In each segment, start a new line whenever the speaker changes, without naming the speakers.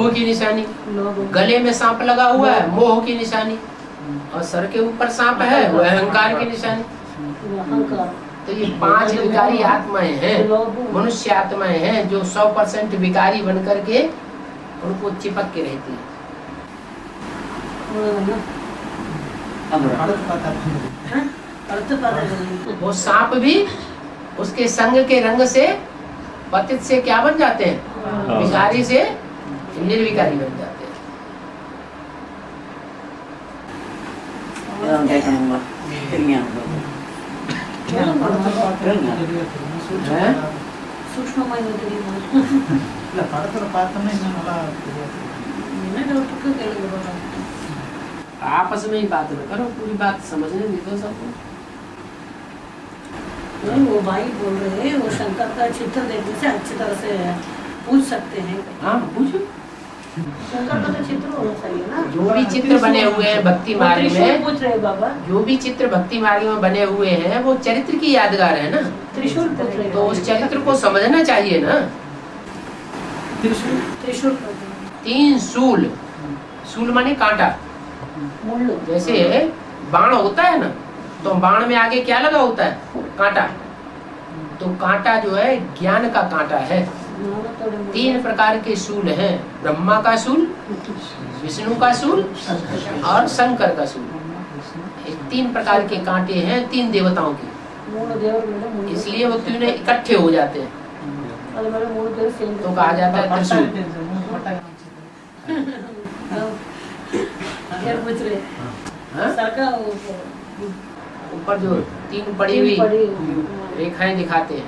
लोभ की निशानी, गले में सांप लगा हुआ है मोह की निशानी, और सर के ऊपर सांप है वो अहंकार की निशानी। तो ये 5 विकारी आत्माएं हैं, मनुष्य आत्माएं हैं जो 100% विकारी बन करके उनको चिपक के रहती है। वो सांप भी उसके संग के रंग से पतित से क्या बन जाते हैं, विकारी से निर्विकारी बन जाते हैं। आपस में ही बात न करो, पूरी बात समझने नहीं दो सबको।
नहीं, वो भाई बोल रहे हैं वो शंकर का चित्र देखने से अच्छी तरह से पूछ सकते हैं।
हाँ पूछो,
शंकर का तो चित्र होना चाहिए ना।
जो भी चित्र बने हुए हैं भक्ति मार्ग में,
पूछ रहे बाबा,
जो भी चित्र भक्ति मार्ग में बने हुए हैं वो चरित्र की यादगार है ना।
त्रिशूल पूछ रहे,
तो उस चरित्र को समझना चाहिए ना।
त्रिशूल
3 शूल, शूल माने कांटा। जैसे बाण होता है ना, तो बाण में आगे क्या लगा होता है, कांटा। तो कांटा जो है ज्ञान का कांटा है। 3 प्रकार के शूल हैं, ब्रह्मा का शूल, विष्णु का शूल और शंकर का शूल। 3 प्रकार के कांटे हैं 3 देवताओं के, इसलिए वो तीनों इकट्ठे हो जाते हैं तो कहा जाता है त्रिशूल। ऊपर जो 3 पड़ी हुई रेखाएं दिखाते हैं,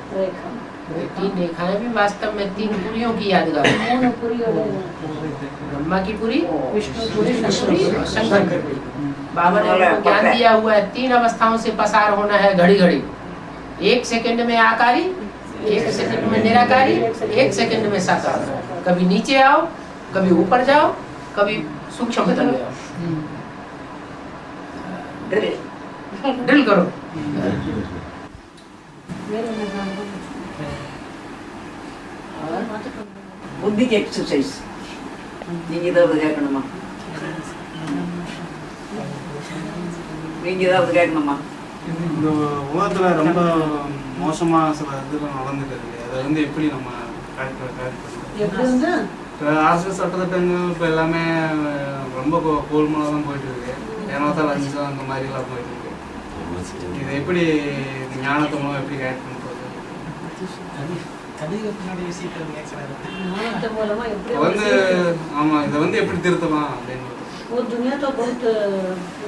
3 रेखाएं भी वास्तव में 3 पुरियों की यादगार है। ब्रह्मा की पुरी, विष्णु पुरी और शंकर की पुरी। बाबा ने हमको ज्ञान दिया हुआ है 3 अवस्थाओं से पसार होना है घड़ी घड़ी। 1 सेकंड में आकारी, 1 सेकंड में निराकारी, 1 सेकंड में साकार। कभी नीचे आओ, कभी ऊपर जाओ, कभी सूक्ष्म तल में आओ। ड्रिल करो।
बुद्धि की एक्सरसाइज நீங்க ஏதாவது கேட்கணுமா? நீங்க ஏதாவது கேட்கணுமா?
இந்த உலகத்துல ரொம்ப மோசமா சில இதெல்லாம் நடந்துட்டு இருக்கு. அதை வந்து எப்படி நம்ம அரசு சட்டத்திட்டங்கள் இப்போ எல்லாமே ரொம்ப கோல்மனாக தான் போயிட்டு இருக்கு. ஏனோத்தால் லஞ்சம் அந்த மாதிரி எல்லாம் போயிட்டு இருக்கு. இதை எப்படி ஞானத்தை மூலம் எப்படி கைட் பண்ண போகுது? வந்து ஆமா, இதை வந்து எப்படி திருத்தலாம் அப்படின்னு
वो दुनिया तो बहुत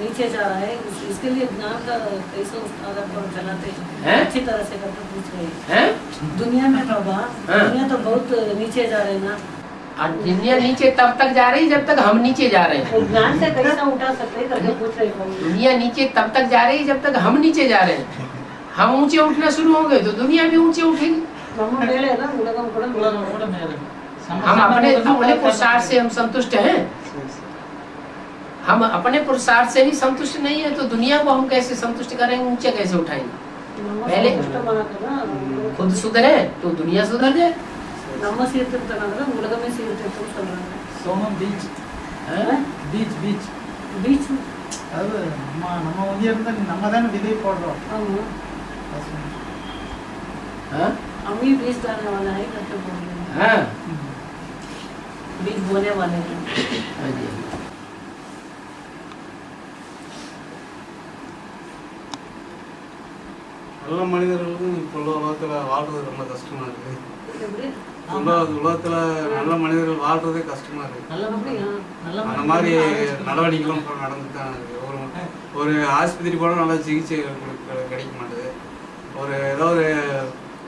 नीचे जा रहा है, इसके लिए ज्ञान का कैसे अगर चलाते हैं अच्छी तरह से करके पूछ रहे हैं। दुनिया में बाबा दुनिया तो बहुत नीचे जा रहे हैं ना।
दुनिया नीचे तब तक जा रही जब तक हम नीचे जा रहे हैं।
ज्ञान से कैसा उठा सकते हैं करके पूछ रहे हैं।
दुनिया नीचे तब तक जा रही जब तक हम नीचे जा रहे हैं। हम ऊंचे उठना शुरू हो गए तो दुनिया भी ऊंचे उठेगी। हम अपने पुरुषार्थ से हम संतुष्ट हैं। हम अपने पुरुषार्थ से ही संतुष्ट नहीं है तो दुनिया को हम कैसे संतुष्ट करेंगे, ऊंचे कैसे उठाएंगे? पहले खुद सुधरे तो दुनिया सुधर जाए।
हम ही बीज डालने वाला है करके बोल रहे हैं। बीज बोने वाले हैं।
நல்ல மனிதர்களுக்கும் இப்போ உள்ள உலகத்தில் வாழ்றது ரொம்ப கஷ்டமா இருக்கு. உலகத்தில் நல்ல மனிதர்கள் வாழ்றதே கஷ்டமா இருக்கு. அந்த மாதிரி நடவடிக்கைகளும் இப்போ நடந்துட்டு தான் இருக்கு. ஒரு ஆஸ்பத்திரி போனால் நல்ல சிகிச்சை கிடைக்க மாட்டேது. ஏதோ ஒரு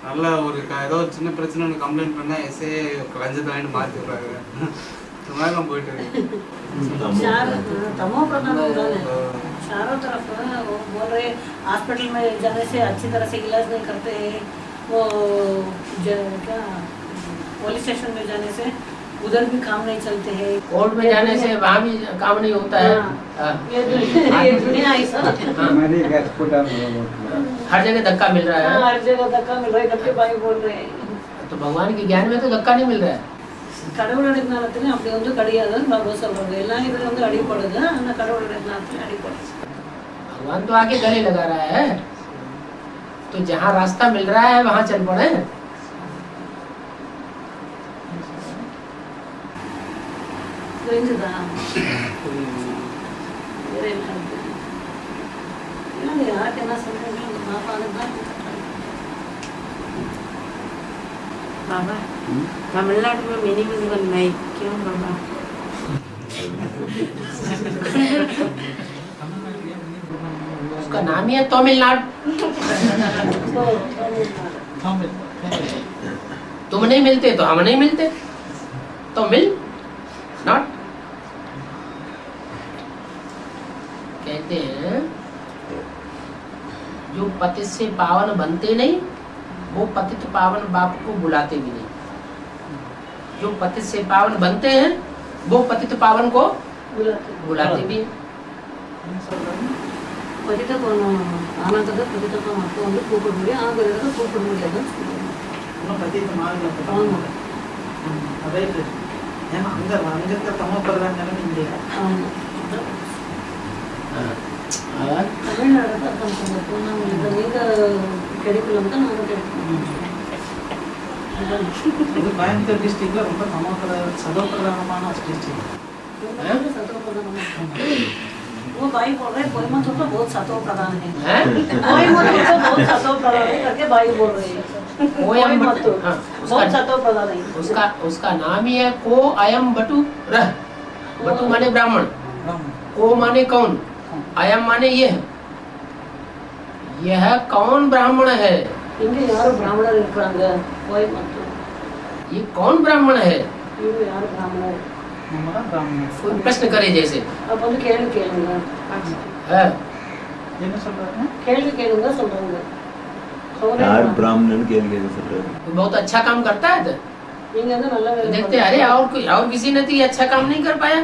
நல்ல ஏதோ ஒரு சின்ன பிரச்சனை கம்ப்ளைண்ட் பண்ணால் எஸ்ஏ லஞ்சத்தை வாங்கிட்டு மாற்றி விட்றாங்க. இந்த மாதிரிலாம் போயிட்டு இருக்கு.
चारों तरफ वो बोल रहे हॉस्पिटल में जाने से अच्छी तरह से इलाज नहीं करते हैं। वो क्या पुलिस स्टेशन में जाने से उधर भी काम नहीं चलते हैं।
कोर्ट में जाने से वहाँ भी काम नहीं होता है।
ये दुनिया ऐसा
हर जगह धक्का मिल रहा है।
हर जगह धक्का मिल रहा है करके भाई बोल रहे हैं।
तो भगवान के ज्ञान में तो धक्का नहीं मिल रहा है।
கடவுளுடைய ஞானத்துல அப்படி வந்து கிடையாதுன்னு பாபா சொல்றாங்க. எல்லா இதுல வந்து அடிப்படுது, ஆனா கடவுளுடைய ஞானத்துல அடிப்படுது.
भगवान तो आके गले लगा रहा है, तो जहाँ रास्ता मिल रहा है वहाँ चल पड़े।
புரிஞ்சுதா? வேற என்ன இருக்கு? இல்லைங்க, யாருக்கு என்ன சொல்றீங்க அந்த பாப்பா அதுதான்.
बाबा तमिलनाडु में मिनी म्यूजिकल नहीं क्यों बाबा?
उसका नाम ही है तमिलनाडु। तुम नहीं मिलते तो हम नहीं मिलते, तो मिल नॉट। कहते हैं जो पतित से पावन बनते नहीं, वो पतित पावन बाप को बुलाते भी नहीं। जो पतित से पावन बनते हैं, वो पतित पावन को बुलाते भी हैं।
பதித்த போன ஆனந்தத்தை பதித்த மக்கள் வந்து கூப்பிட முடியும், ஆகிறத கூப்பிட முடியாதுன்னு சொல்லுவாங்க. தமிழ்நாடு கிடைக்கல தான் நாங்கள் கிடைக்கணும்.
கோயம்புத்தூர் டிஸ்ட்ரிக்ட்ல ரொம்ப சதோப்பிரதானமான டிஸ்ட்ரிக்ட்।
वो भाई बोल रहे कोयम्बतूर तो बहुत सतो प्रधान है, कोयम्बतूर तो बहुत सतो प्रधान है करके भाई बोल रहे हैं। कोयम्बतूर बहुत सतो प्रधान है।
उसका नाम ही है को अयम बटु रह। बटु माने ब्राह्मण, को माने कौन, अयम माने यह कौन ब्राह्मण है?
இங்க யாரு பிராமணர் இருக்காங்க கோயம்புத்தூர்?
ये कौन ब्राह्मण है?
இங்க யாரு பிராமணர்?
कोई प्रश्न करे जैसे
அப்ப வந்து கேள்வி கேளுங்க,
என்ன சொல்றாங்க?
கேள்வி கேளுங்க சொல்றாங்க।
यार ब्राह्मण के लिए चल रहा है,
बहुत अच्छा काम करता है।
நீங்க வந்து நல்ல வேலை
देखते अरे और किसी ने तो ये अच्छा काम नहीं कर पाया,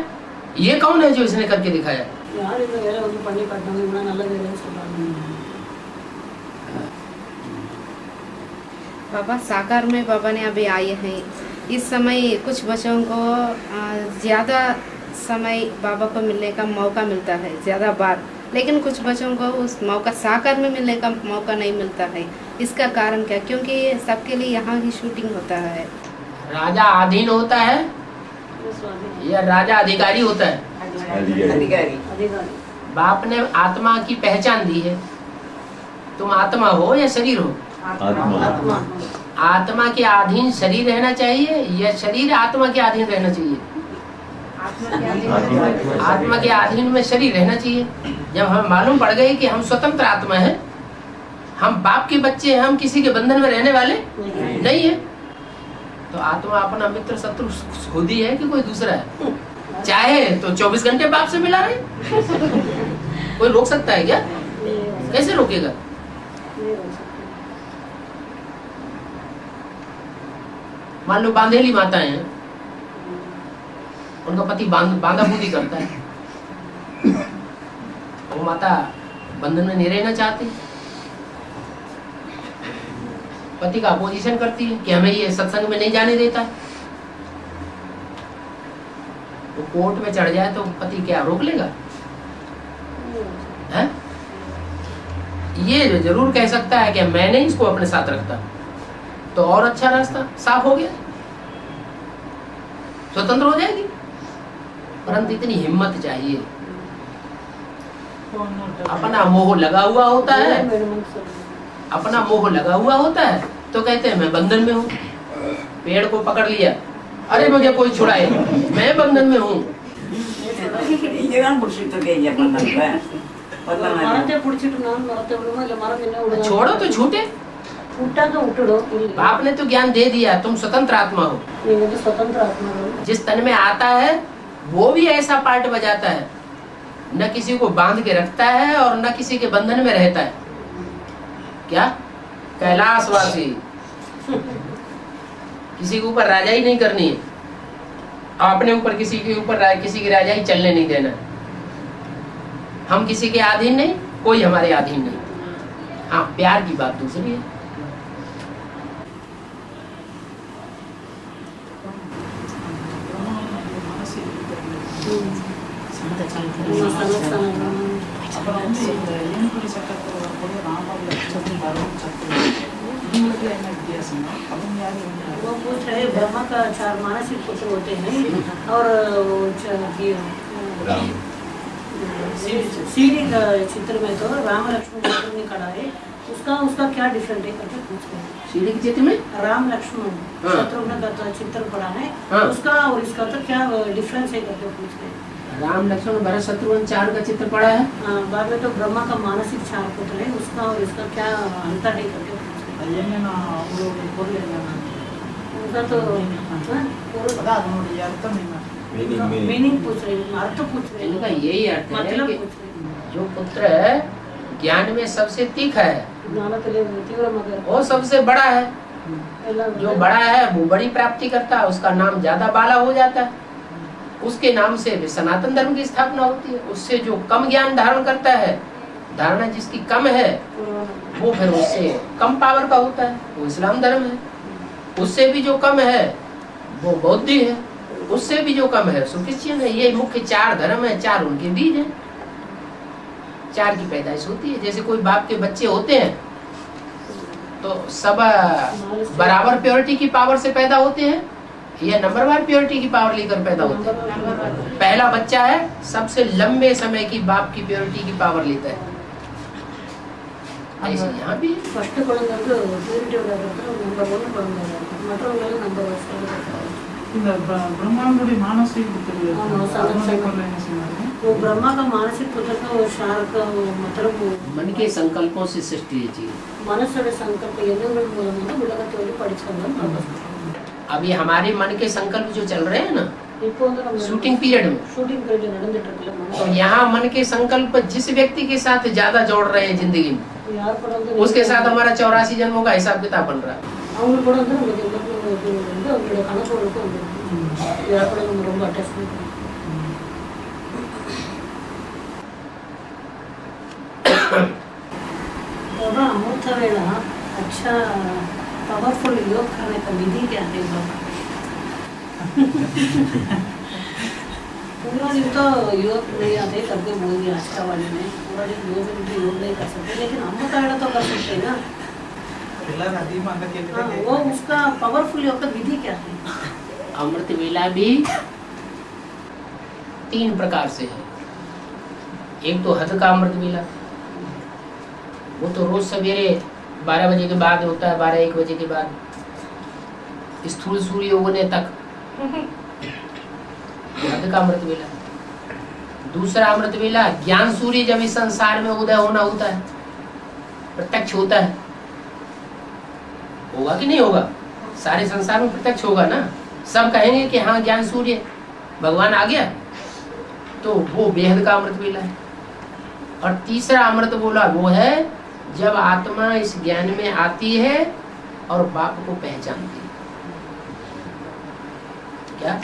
ये कौन है जो इसने करके दिखाया?
யார் இந்த வேலை வந்து பண்ணி காட்டுறாங்க, இவ்வளவு நல்ல வேலைன்னு சொல்றாங்க।
बाबा साकार में बाबा ने अभी आए हैं, इस समय कुछ बच्चों को ज़्यादा समय बाबा को मिलने का मौका मिलता है ज़्यादा बार, लेकिन कुछ बच्चों को उस मौका साकार में मिलने का मौका नहीं मिलता है। इसका कारण क्या? क्योंकि सबके लिए यहाँ ही शूटिंग होता है।
राजा अधीन होता है या राजा अधिकारी होता है?
अधिकारी।
बाप ने आत्मा की पहचान दी है, तुम आत्मा हो या शरीर हो?
आत्मा।
आत्मा के अधीन शरीर रहना चाहिए या शरीर आत्मा के अधीन रहना चाहिए? आत्मा के अधीन में शरीर रहना चाहिए। जब हमें मालूम पड़ गए कि हम स्वतंत्र आत्मा हैं, हम बाप के बच्चे हैं, हम किसी के बंधन में रहने वाले नहीं है, तो आत्मा अपना मित्र शत्रु खुद ही है कि कोई दूसरा है? चाहे तो 24 घंटे बाप से मिला रहे, कोई रोक सकता है क्या? कैसे रोकेगा? मान लो बांधेली माताएं हैं, उनका पति बांधा बूंदी करता है, वो माता बंधन में नहीं रहना चाहती, पति का अपोजिशन करती है कि हमें ये सत्संग में नहीं जाने देता। वो कोर्ट में चढ़ जाए तो पति क्या रोक लेगा? है? ये जरूर कह सकता है कि मैं नहीं इसको अपने साथ रखता, तो और अच्छा रास्ता साफ हो गया, स्वतंत्र हो जाएगी। परंतु इतनी हिम्मत चाहिए, अपना मोह लगा हुआ होता है, अपना मोह लगा हुआ होता है तो कहते हैं मैं बंधन में हूँ। पेड़ को पकड़ लिया, अरे मुझे कोई छुड़ाए, मैं बंधन में हूँ।
மரத்தை பிடிச்சிட்டு நான் மரத்தை விடுமா இல்ல மரம் என்ன விடுமா?
छोड़ो तो छूटे।
விட்டாக்க விட்டுடும்।
बाप ने तो ज्ञान दे दिया, तुम स्वतंत्र आत्मा हो।
நீங்க வந்து स्वतंत्र आत्मा हो।
जिस तन में आता है वो भी ऐसा पार्ट बजाता है, न किसी को बांध के रखता है और न किसी के बंधन में रहता है। क्या कैलाशवासी किसी के ऊपर राजाई नहीं करनी है, अपने ऊपर किसी के ऊपर किसी की राजाई चलने नहीं देना। हम किसी के अधीन नहीं, कोई हमारे अधीन नहीं। हाँ, प्यार की बात दूसरी है।
அப்புறம் வந்து இந்த ஏன்படி சட்டத்தில் கூட ராமர் லட்சம் வரும் சட்டம் இவங்களுக்கு என்ன வித்தியாசம்? அவங்க யாரும்
वो पूछ रहे ब्रह्मा का 4 मानसिक पुत्र होते हैं और
राम
सीढ़ी का चित्र में तो राम लक्ष्मण चित्र में खड़ा है, उसका क्या डिफरेंट है करके पूछ रहे हैं।
सीढ़ी के चित्र में
राम लक्ष्मण
हाँ।
शत्रुघ्न का तो चित्र पड़ा है,
हाँ।
उसका और इसका तो क्या डिफरेंस है करके पूछ रहे हैं।
राम लक्ष्मण भरत शत्रुघ्न 4 का चित्र पड़ा है।
बाद में तो ब्रह्मा का मानसिक 4 पुत्र है, उसका और इसका क्या अंतर है करके पूछ रहे हैं।
அது என்னன்னா அவங்களோட பொருள் என்னன்னா
उनका तो
அதான் அதனுடைய அர்த்தம் என்ன?
मीनिंग पूछ रहे हैं, अर्थ पूछ रहे
इनका
हैं,
यही अर्थ है
मतलब
कि
पूछ रहे हैं।
जो पुत्र ज्ञान में सबसे तीखा है
ज्ञानतले तीव्र मगर
वो सबसे बड़ा है। जो बड़ा है वो बड़ी प्राप्ति करता है, उसका नाम ज्यादा बाला हो जाता है, उसके नाम से भी सनातन धर्म की स्थापना होती है। उससे जो कम ज्ञान धारण करता है, धारणा जिसकी कम है, वो फिर उससे कम पावर का होता है, वो इस्लाम धर्म है। उससे भी जो कम है वो बौद्धी है, उससे भी जो कम है सो क्रिश्चियन है। ये मुख्य 4 धर्म है, 4 उनके बीज है, 4 की पैदाइश होती है। जैसे कोई बाप के बच्चे होते हैं तो सब बराबर प्योरिटी की पावर से पैदा होते हैं या नंबरवार प्योरिटी की पावर लेकर पैदा होते हैं। पहला बच्चा है सबसे लंबे समय की बाप की प्योरिटी की पावर लेता है। ऐसे यहाँ भी
फर्स्ट குழந்தை பியூரிட்டி नंबर 1 குழந்தை மற்றவங்க नंबर 1
இந்த பிரம்மாவுடைய மானசீக புத்தகம்
ஆமா,
என்ன சொன்னாங்க?
वो ब्रह्मा का मानसिक पुत्र का वो शार का मतलब
मन के संकल्पों से सृष्टि है चीज।
மனசோட சங்கல்ப எண்ணங்கள் மூலமாக உலகத்தை வந்து படிச்சாங்க।
अभी हमारे मन के संकल्प जो चल रहे हैं ना
இப்போ வந்து நம்ம
शूटिंग पीरियड में,
शूटिंग पीरियड நடந்துட்டு இருக்குல,
तो यहाँ मन के संकल्प जिस व्यक्ति के साथ ज्यादा जोड़ रहे हैं जिंदगी में,
யார் கூட வந்து
उसके साथ हमारा 84 जन्मों का हिसाब किताब बन रहा है।
அவங்க கூட வந்து நம்ம வந்து அவங்களோட கணக்குகளுக்கு வந்து யார் கூட நம்ம ரொம்ப அட்டாச் பண்ணிக்கிறோம்। बाबा अमृत वेला अच्छा पावरफुल योग करने का विधि क्या है बाबा? पूरा दिन तो योग नहीं आते करके बोल दिया अच्छा वाले ने, पूरा दिन योग नहीं कर सकते, लेकिन अमृत वेला तो कर सकते हैं ना। वो उसका पावरफुल योग का विधि क्या है?
अमृत वेला भी 3 प्रकार से है। एक तो हद का अमृत वेला, वो तो रोज सवेरे 12 बजे के बाद होता है, 12-1 बजे के बाद स्थूल सूर्य उगने तक, हद का अमृत वेला। दूसरा अमृत वेला ज्ञान सूर्य जब इस संसार में उदय होना होता है, प्रत्यक्ष होता है, होगा कि नहीं होगा? सारे संसार में प्रत्यक्ष होगा ना, सब कहेंगे कि हाँ ज्ञान सूर्य भगवान आ गया, तो वो बेहद का अमृत वेला है। और तीसरा अमृत बोला वो है जब आत्मा इस ज्ञान में आती है और बाप को पहचानती है। क्या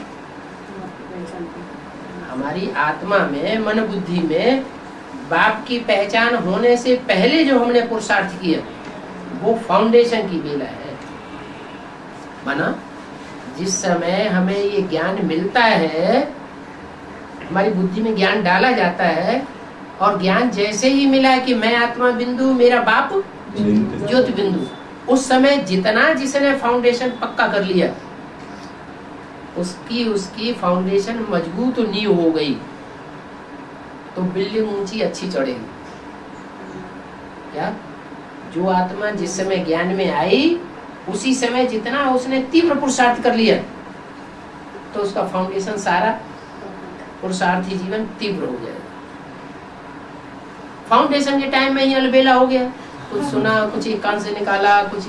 हमारी आत्मा में, मन बुद्धि में बाप की पहचान होने से पहले जो हमने पुरुषार्थ किया वो फाउंडेशन की बेला है। माना जिस समय हमें ये ज्ञान मिलता है, हमारी बुद्धि में ज्ञान डाला जाता है, और ज्ञान जैसे ही मिला कि मैं आत्मा बिंदु, मेरा बाप ज्योति बिंदु, उस समय जितना जिसने फाउंडेशन पक्का कर लिया उसकी फाउंडेशन मजबूत नींव हो गई, तो बिल्डिंग ऊंची अच्छी चढ़ेगी। क्या जो आत्मा जिस समय ज्ञान में आई उसी समय जितना उसने तीव्र पुरुषार्थ कर लिया तो उसका फाउंडेशन सारा पुरुषार्थी जीवन तीव्र हो जाएगा। फाउंडेशन के टाइम में ही अलबेला हो गया, कुछ सुना, कुछ एक कान से निकाला, कुछ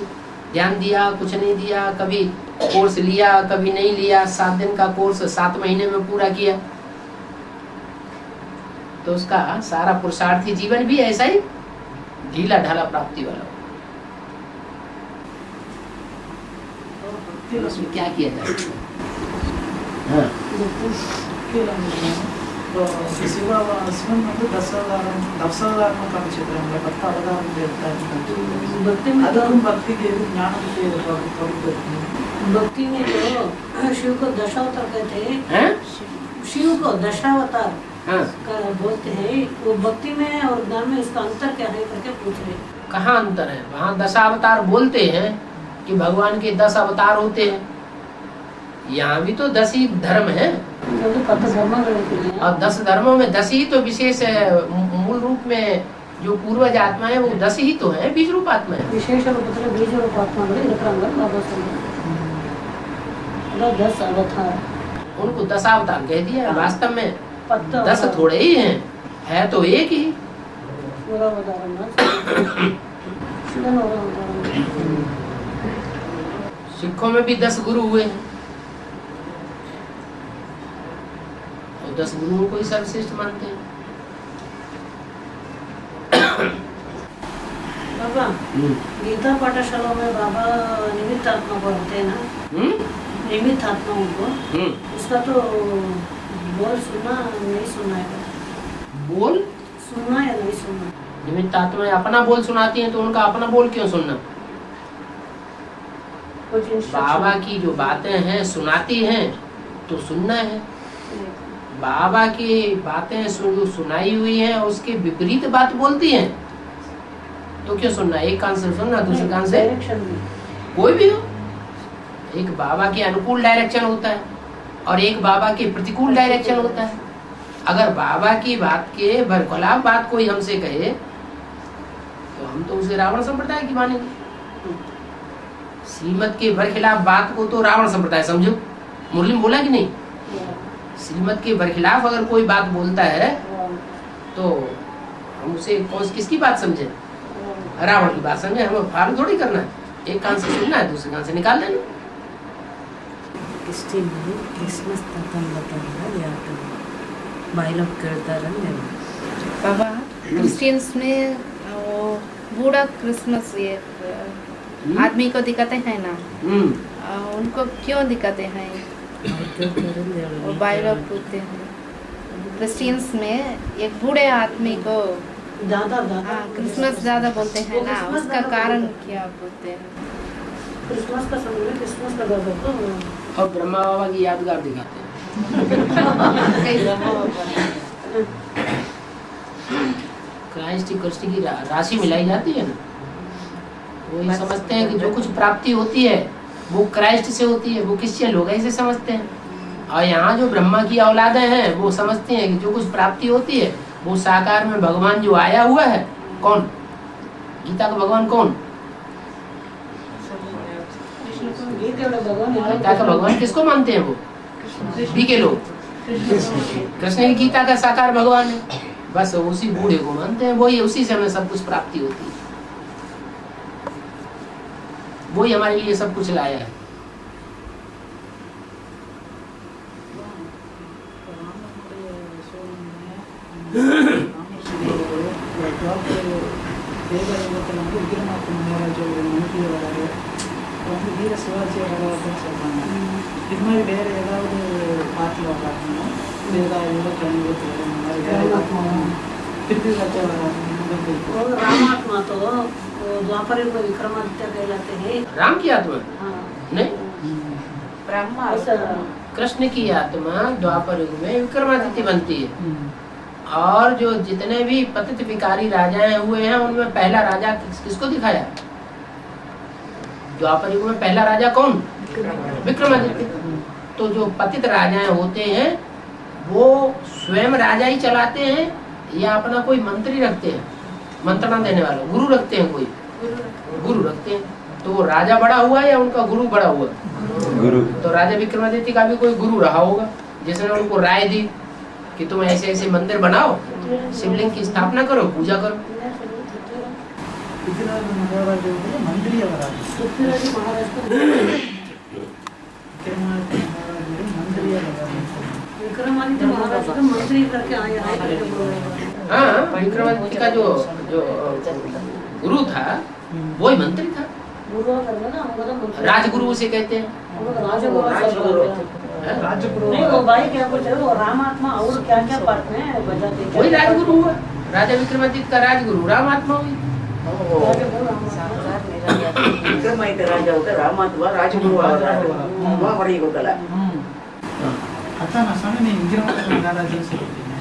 ध्यान दिया, कुछ नहीं दिया, कभी कोर्स लिया कभी नहीं लिया, 7 दिन का कोर्स 7 महीने में पूरा किया, तो उसका सारा पुरुषार्थी जीवन भी ऐसा ही ढीला ढाला प्राप्ति वाला। तो उसमें क्या किया जाए? हाँ
சிவன் வந்து தசாவதாரம் காமிச்சிருக்காங்க, 10 அவதாரம் எடுத்தாங்க। அதுக்கும் பக்திக்கு எது ஞானத்துக்கு எது தொடர்பு?
भक्ति में तो शिव को 10 अवतार कहते हैं, शिव को दशावतार
हाँ,
का बोलते हैं, वो भक्ति में और ज्ञान में इसका अंतर क्या है करके पूछ रहे हैं।
कहाँ अंतर है? वहाँ 10 अवतार बोलते हैं कि भगवान के 10 अवतार होते हैं। यहाँ भी तो 10 ही धर्म है,
जो तो पद धर्म हैं।
और 10 धर्मों में 10 ही तो विशेष मूल रूप में जो पूर्वज आत्मा है वो 10 ही तो है, बीज रूप आत्मा है।
विशेष रूपத்தில் बीज रूप आत्मा बाबा சொல்றாங்க। 10 अवतार
उनको 10 अवतार कह दिया,
हाँ।
वास्तव में
10
10 थोड़े ही हैं, है तो एक ही।
पूरा उदाहरण शिवन और उदाहरण।
सिखों में भी 10 गुरु हुए हैं, और 10 गुरुओं को ही सर्वश्रेष्ठ मानते हैं।
बाबा गीता पाठशाला में बाबा निमित्त आत्मा बोलते हैं ना, निमित्त आत्माओं को, इसका तो बोल सुनना नहीं सुनना है,
बोल
सुनना या नहीं सुनना।
निमित्त आत्माएं अपना बोल सुनाती हैं, तो उनका अपना बोल क्यों सुनना?
कुछ instruction-
बाबा की जो बातें हैं सुनाती हैं तो सुनना है। बाबा की बातें जो सुनाई हुई हैं उसके विपरीत बात बोलती हैं तो क्यों सुनना? एक कान से सुनना, दूसरे कान से
डायरेक्शन भी।
कोई भी हो। एक बाबा के अनुकूल डायरेक्शन होता है और एक बाबा के प्रतिकूल डायरेक्शन होता है। अगर बाबा की बात के बरखिलाफ बात कोई हमसे कहे तो हम तो उसे रावण संप्रदाय की मानेंगे। श्रीमत के बरखिलाफ बात को तो रावण संप्रदाय समझो। मुरली में बोला कि नहीं? श्रीमत के बरखिलाफ अगर कोई बात बोलता है तो हम उसे किसकी बात समझे? रावण की बात समझे। हमें फालतू थोड़ी करना है, एक कान से सुनना है, दूसरे कान से निकाल देना।
क्रिसमस बाइल
बाबा क्रिश्चियंस में वो बूढ़ा क्रिसमस ये आदमी को दिखाते हैं ना, उनको क्यों दिखाते हैं? वो बाइबल पूछते हैं क्रिश्चियंस में एक बूढ़े आदमी को क्रिसमस ज्यादा बोलते हैं ना, उसका कारण क्या बोलते हैं?
क्रिसमस का समय में क्रिसमस का दादा को
और ब्रह्मा बाबा की यादगार दिखाते हैं। क्राइस्ट कृष्ण की राशि मिलाई जाती है ना, वो ये समझते हैं कि जो कुछ प्राप्ति होती है वो क्राइस्ट से होती है, वो क्रिश्चियन लोग ऐसे समझते हैं। और यहाँ जो ब्रह्मा की औलादें हैं वो समझते हैं कि जो कुछ प्राप्ति होती है वो साकार में भगवान जो आया हुआ है। कौन? गीता का भगवान कौन? गीता का भगवान किसको मानते हैं? वो भी के लोग कृष्ण की गीता का साकार भगवान है, बस उसी बूढ़े को मानते हैं। वही, उसी से हमें सब कुछ प्राप्ति होती है, वही हमारे लिए सब कुछ लाया है।
வீர சிவாஜி அவர்கள் சொல்றாங்க. இது மாதிரி வேற ஏதாவது பாட்டில் வராங்கன்னா ஏதாவது 22 இந்த மாதிரி திருப்பி வச்ச
रामात्मा तो द्वापर युग में विक्रमादित्य कहलाते हैं।
राम की आत्मा
हाँ।
नहीं,
ब्रह्मा
कृष्ण की आत्मा द्वापर युग में विक्रमादित्य बनती है। और जो जितने भी पतित विकारी राजाएं हुए हैं उनमें पहला राजा किसको दिखाया? द्वापर युग में पहला राजा कौन? विक्रमादित्य। तो जो पतित राजाएं होते हैं वो स्वयं राजा ही चलाते हैं या अपना कोई मंत्री रखते हैं, मंत्रणा देने वाला गुरु रखते हैं? कोई गुरु रखते हैं। तो वो राजा बड़ा हुआ या उनका गुरु बड़ा हुआ?
गुरु।
तो राजा विक्रमादित्य का भी कोई गुरु रहा होगा जिसने उनको राय दी कि तुम ऐसे ऐसे मंदिर बनाओ, शिवलिंग की स्थापना करो, पूजा करो।
पृथ्वीराज महाराज मंत्री
पृथ्वीराज महाराज को विक्रमादित्य महाराज को मंत्री करके आया है।
हाँ, विक्रमादित्य का जो जो गुरु था वही मंत्री था।
गुरु करना ना, हम तो मंत्री
राजगुरु उसे कहते हैं।
राजगुरु नहीं, वो भाई क्या बोलते हैं, वो रामात्मा और क्या क्या पार्ट में बजाते हैं।
वही राजगुरु हुआ। राजा विक्रमादित्य का राजगुरु रामात्मा हुई।
विक्रमादित्य राजा होता रामात्मा राजगुरु
अतः ना स्वामी नहीं इंजन वाला नागाराजन से होती है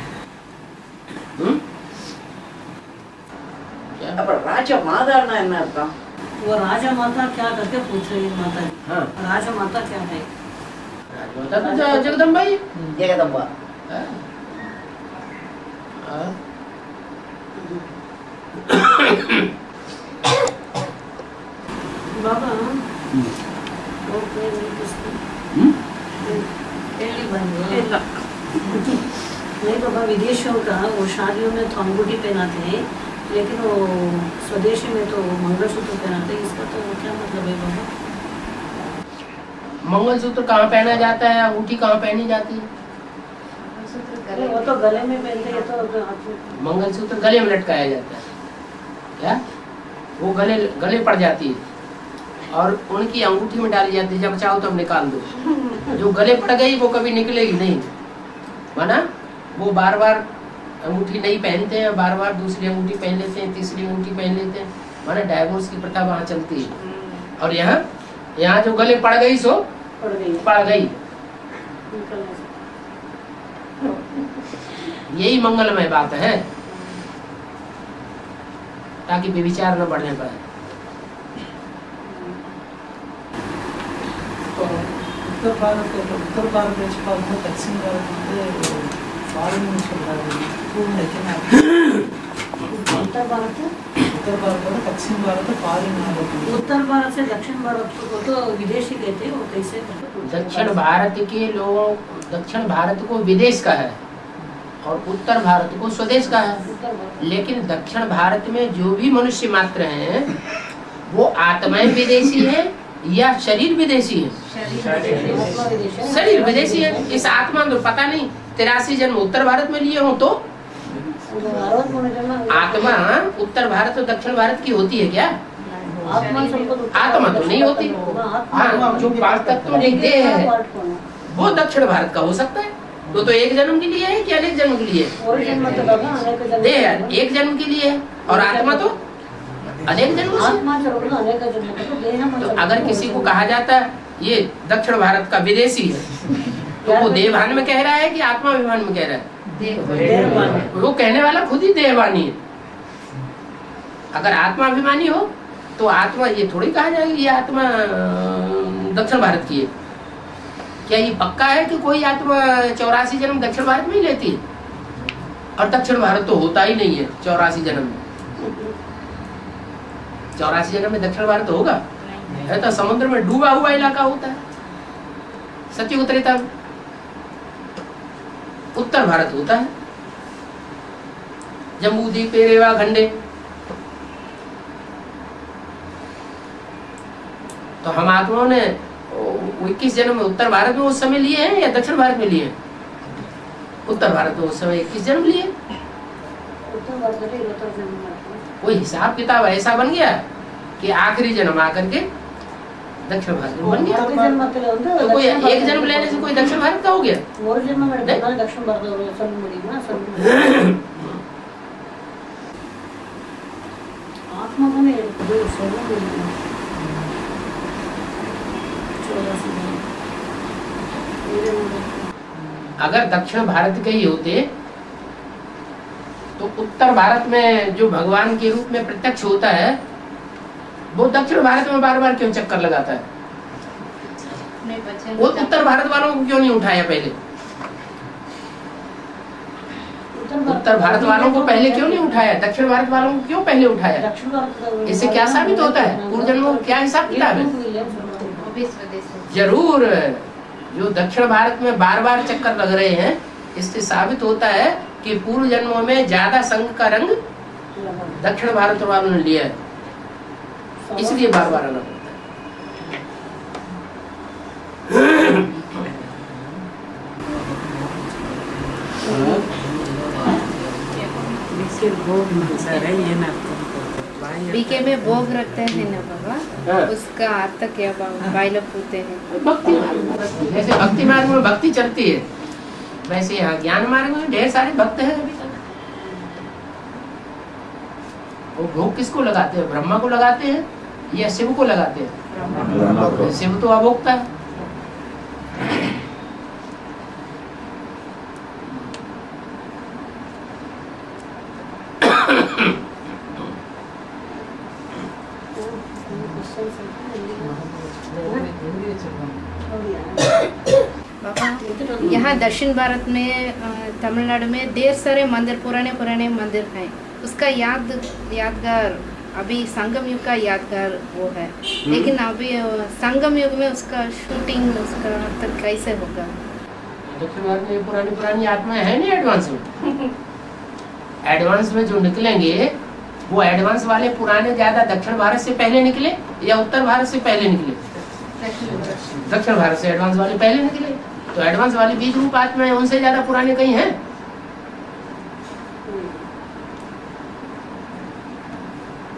क्या?
அப்ப ராஜ மாதான்னா என்ன அர்த்தம்?
वो राजा माता क्या करके पूछ रही है माता जी।
हाँ
राजा माता क्या है?
राजमाता तो जगदम्बा ही
ஜெகதம்பா.
है। हाँ।
बाबा वो पेड़ नहीं किसकी? पहली बार नहीं बाबा, विदेशियों का वो शादियों में तो अंगूठी पहनाते हैं, लेकिन वो स्वदेशी में तो मंगलसूत्र पहनाते हैं। इसका तो क्या मतलब है बाबा?
मंगलसूत्र कहाँ पहना जाता है, अंगूठी कहाँ पहनी जाती है?
अरे वो तो गले में पहनते हैं, तो हाथ में।
मंगलसूत्र गले में लटकाया जाता है क्या? वो गले गले पड़ जाती है और उनकी अंगूठी में डाली जाती है, जब चाहो तब निकाल दो। जो गले पड़ गई वो कभी निकलेगी नहीं, माना वो बार बार अंगूठी नहीं पहनते हैं, बार बार दूसरी अंगूठी पहन लेते हैं, तीसरी अंगूठी पहन लेते हैं, माना डाइवोर्स की प्रथा वहाँ चलती है। और यहाँ जो गले पड़ गई सो
पड़ गई।
पड़ गई।
निकलने से।
यही मंगलमय बात है, ताकि व्यभिचार न बढ़ने पाए।
तो उत्तर भारत देश पास दक्षिण भारत फॉरेन में चल रहा है पूर्ण है
उत्तर भारत
और दक्षिण भारत फॉरेन में होती है।
उत्तर भारत से दक्षिण भारत को तो विदेशी कहते हैं, वो कैसे?
दक्षिण भारत के लोगों, दक्षिण भारत को विदेश का है और उत्तर भारत को स्वदेश का है।
उत्तर भारत
लेकिन दक्षिण भारत में जो भी मनुष्य मात्र हैं वो आत्माएं विदेशी है या शरीर विदेशी है?
आत्मा विदेशी है।
शरीर विदेशी है। इस आत्मा को पता नहीं 83 जन्म उत्तर भारत में लिए हो तो आत्मा उत्तर भारत और दक्षिण भारत की होती है क्या? आत्मा तो नहीं होती। हाँ, जो पांच तत्व देह है वो दक्षिण भारत का हो सकता है। तो एक जन्म के लिए है कि अनेक जन्म के लिए है? देह एक जन्म के लिए है और आत्मा तो अनेक जन्म से। तो अगर किसी को कहा जाता है ये दक्षिण भारत का विदेशी है तो वो देहभान में कह रहा है कि आत्माभिमान में कह रहा है? वो कहने वाला खुद ही देहवानी है। अगर आत्माभिमानी हो तो आत्मा ये थोड़ी कहा जाएगा ये आत्मा दक्षिण भारत की है। क्या ये पक्का है कि कोई आत्मा 84 जन्म दक्षिण भारत में ही लेती है? और दक्षिण भारत तो होता ही नहीं है 84 जन्म में। 84 जन्म में दक्षिण भारत होगा? है तो समुद्र में डूबा हुआ इलाका होता है। सत्युग त्रेता में उत्तर भारत होता है, जम्बू द्वीप रेवा खंडे। तो हम आत्माओं ने 21 जन्म में उत्तर भारत में उस समय लिए हैं या दक्षिण भारत में लिए हैं? उत्तर भारत में उस समय 21 जन्म लिए। कोई हिसाब किताब ऐसा बन गया कि आखिरी जन्म आकर के दक्षिण भारत में बन गया। तो कोई एक जन्म लेने से कोई दक्षिण भारत का हो गया?
दक्षिण भारत आत्मा
अगर दक्षिण भारत के ही होते तो उत्तर भारत में जो भगवान के रूप में प्रत्यक्ष होता है वो दक्षिण भारत में बार बार क्यों चक्कर लगाता है? वो उत्तर भारत वालों को क्यों नहीं उठाया पहले? उत्तर भारत वालों को पहले क्यों नहीं उठाया? दक्षिण भारत वालों को क्यों पहले उठाया? इससे क्या साबित होता है? पूर्व जन्मों क्या हिसाब किताब है? जरूर जो दक्षिण भारत में बार बार चक्कर लग रहे हैं इससे साबित होता है कि पूर्व जन्मों में ज्यादा संघ का रंग दक्षिण भारत वालों ने लिया है, इसलिए बार बार आना पड़ता
बीके में भोग रखते हैं ना बाबा, उसका अर्थ क्या भाई लोग पूछते हैं?
भक्ति मार्ग, जैसे भक्ति मार्ग में भक्ति चलती है वैसे यहाँ ज्ञान मार्ग में ढेर सारे भक्त हैं अभी तक। वो भोग किसको लगाते हैं? ब्रह्मा को लगाते हैं या शिव को लगाते हैं? शिव तो अभोक्ता है।
बाबा यहाँ दक्षिण भारत में तमिलनाडु में ढेर सारे मंदिर पुराने पुराने मंदिर हैं। उसका यादगार अभी संगम युग का यादगार वो है, लेकिन अभी संगम युग में उसका शूटिंग उसका तक कैसे होगा?
दक्षिण भारत में पुरानी पुरानी आत्माएं है नहीं एडवांस में। एडवांस में जो निकलेंगे वो एडवांस वाले पुराने ज्यादा दक्षिण भारत से पहले निकले या उत्तर भारत से पहले निकले? दक्षिण भारत से एडवांस वाले पहले निकले, तो एडवांस वाली बीज रूप आत्माएं उनसे ज्यादा पुराने कहीं हैं?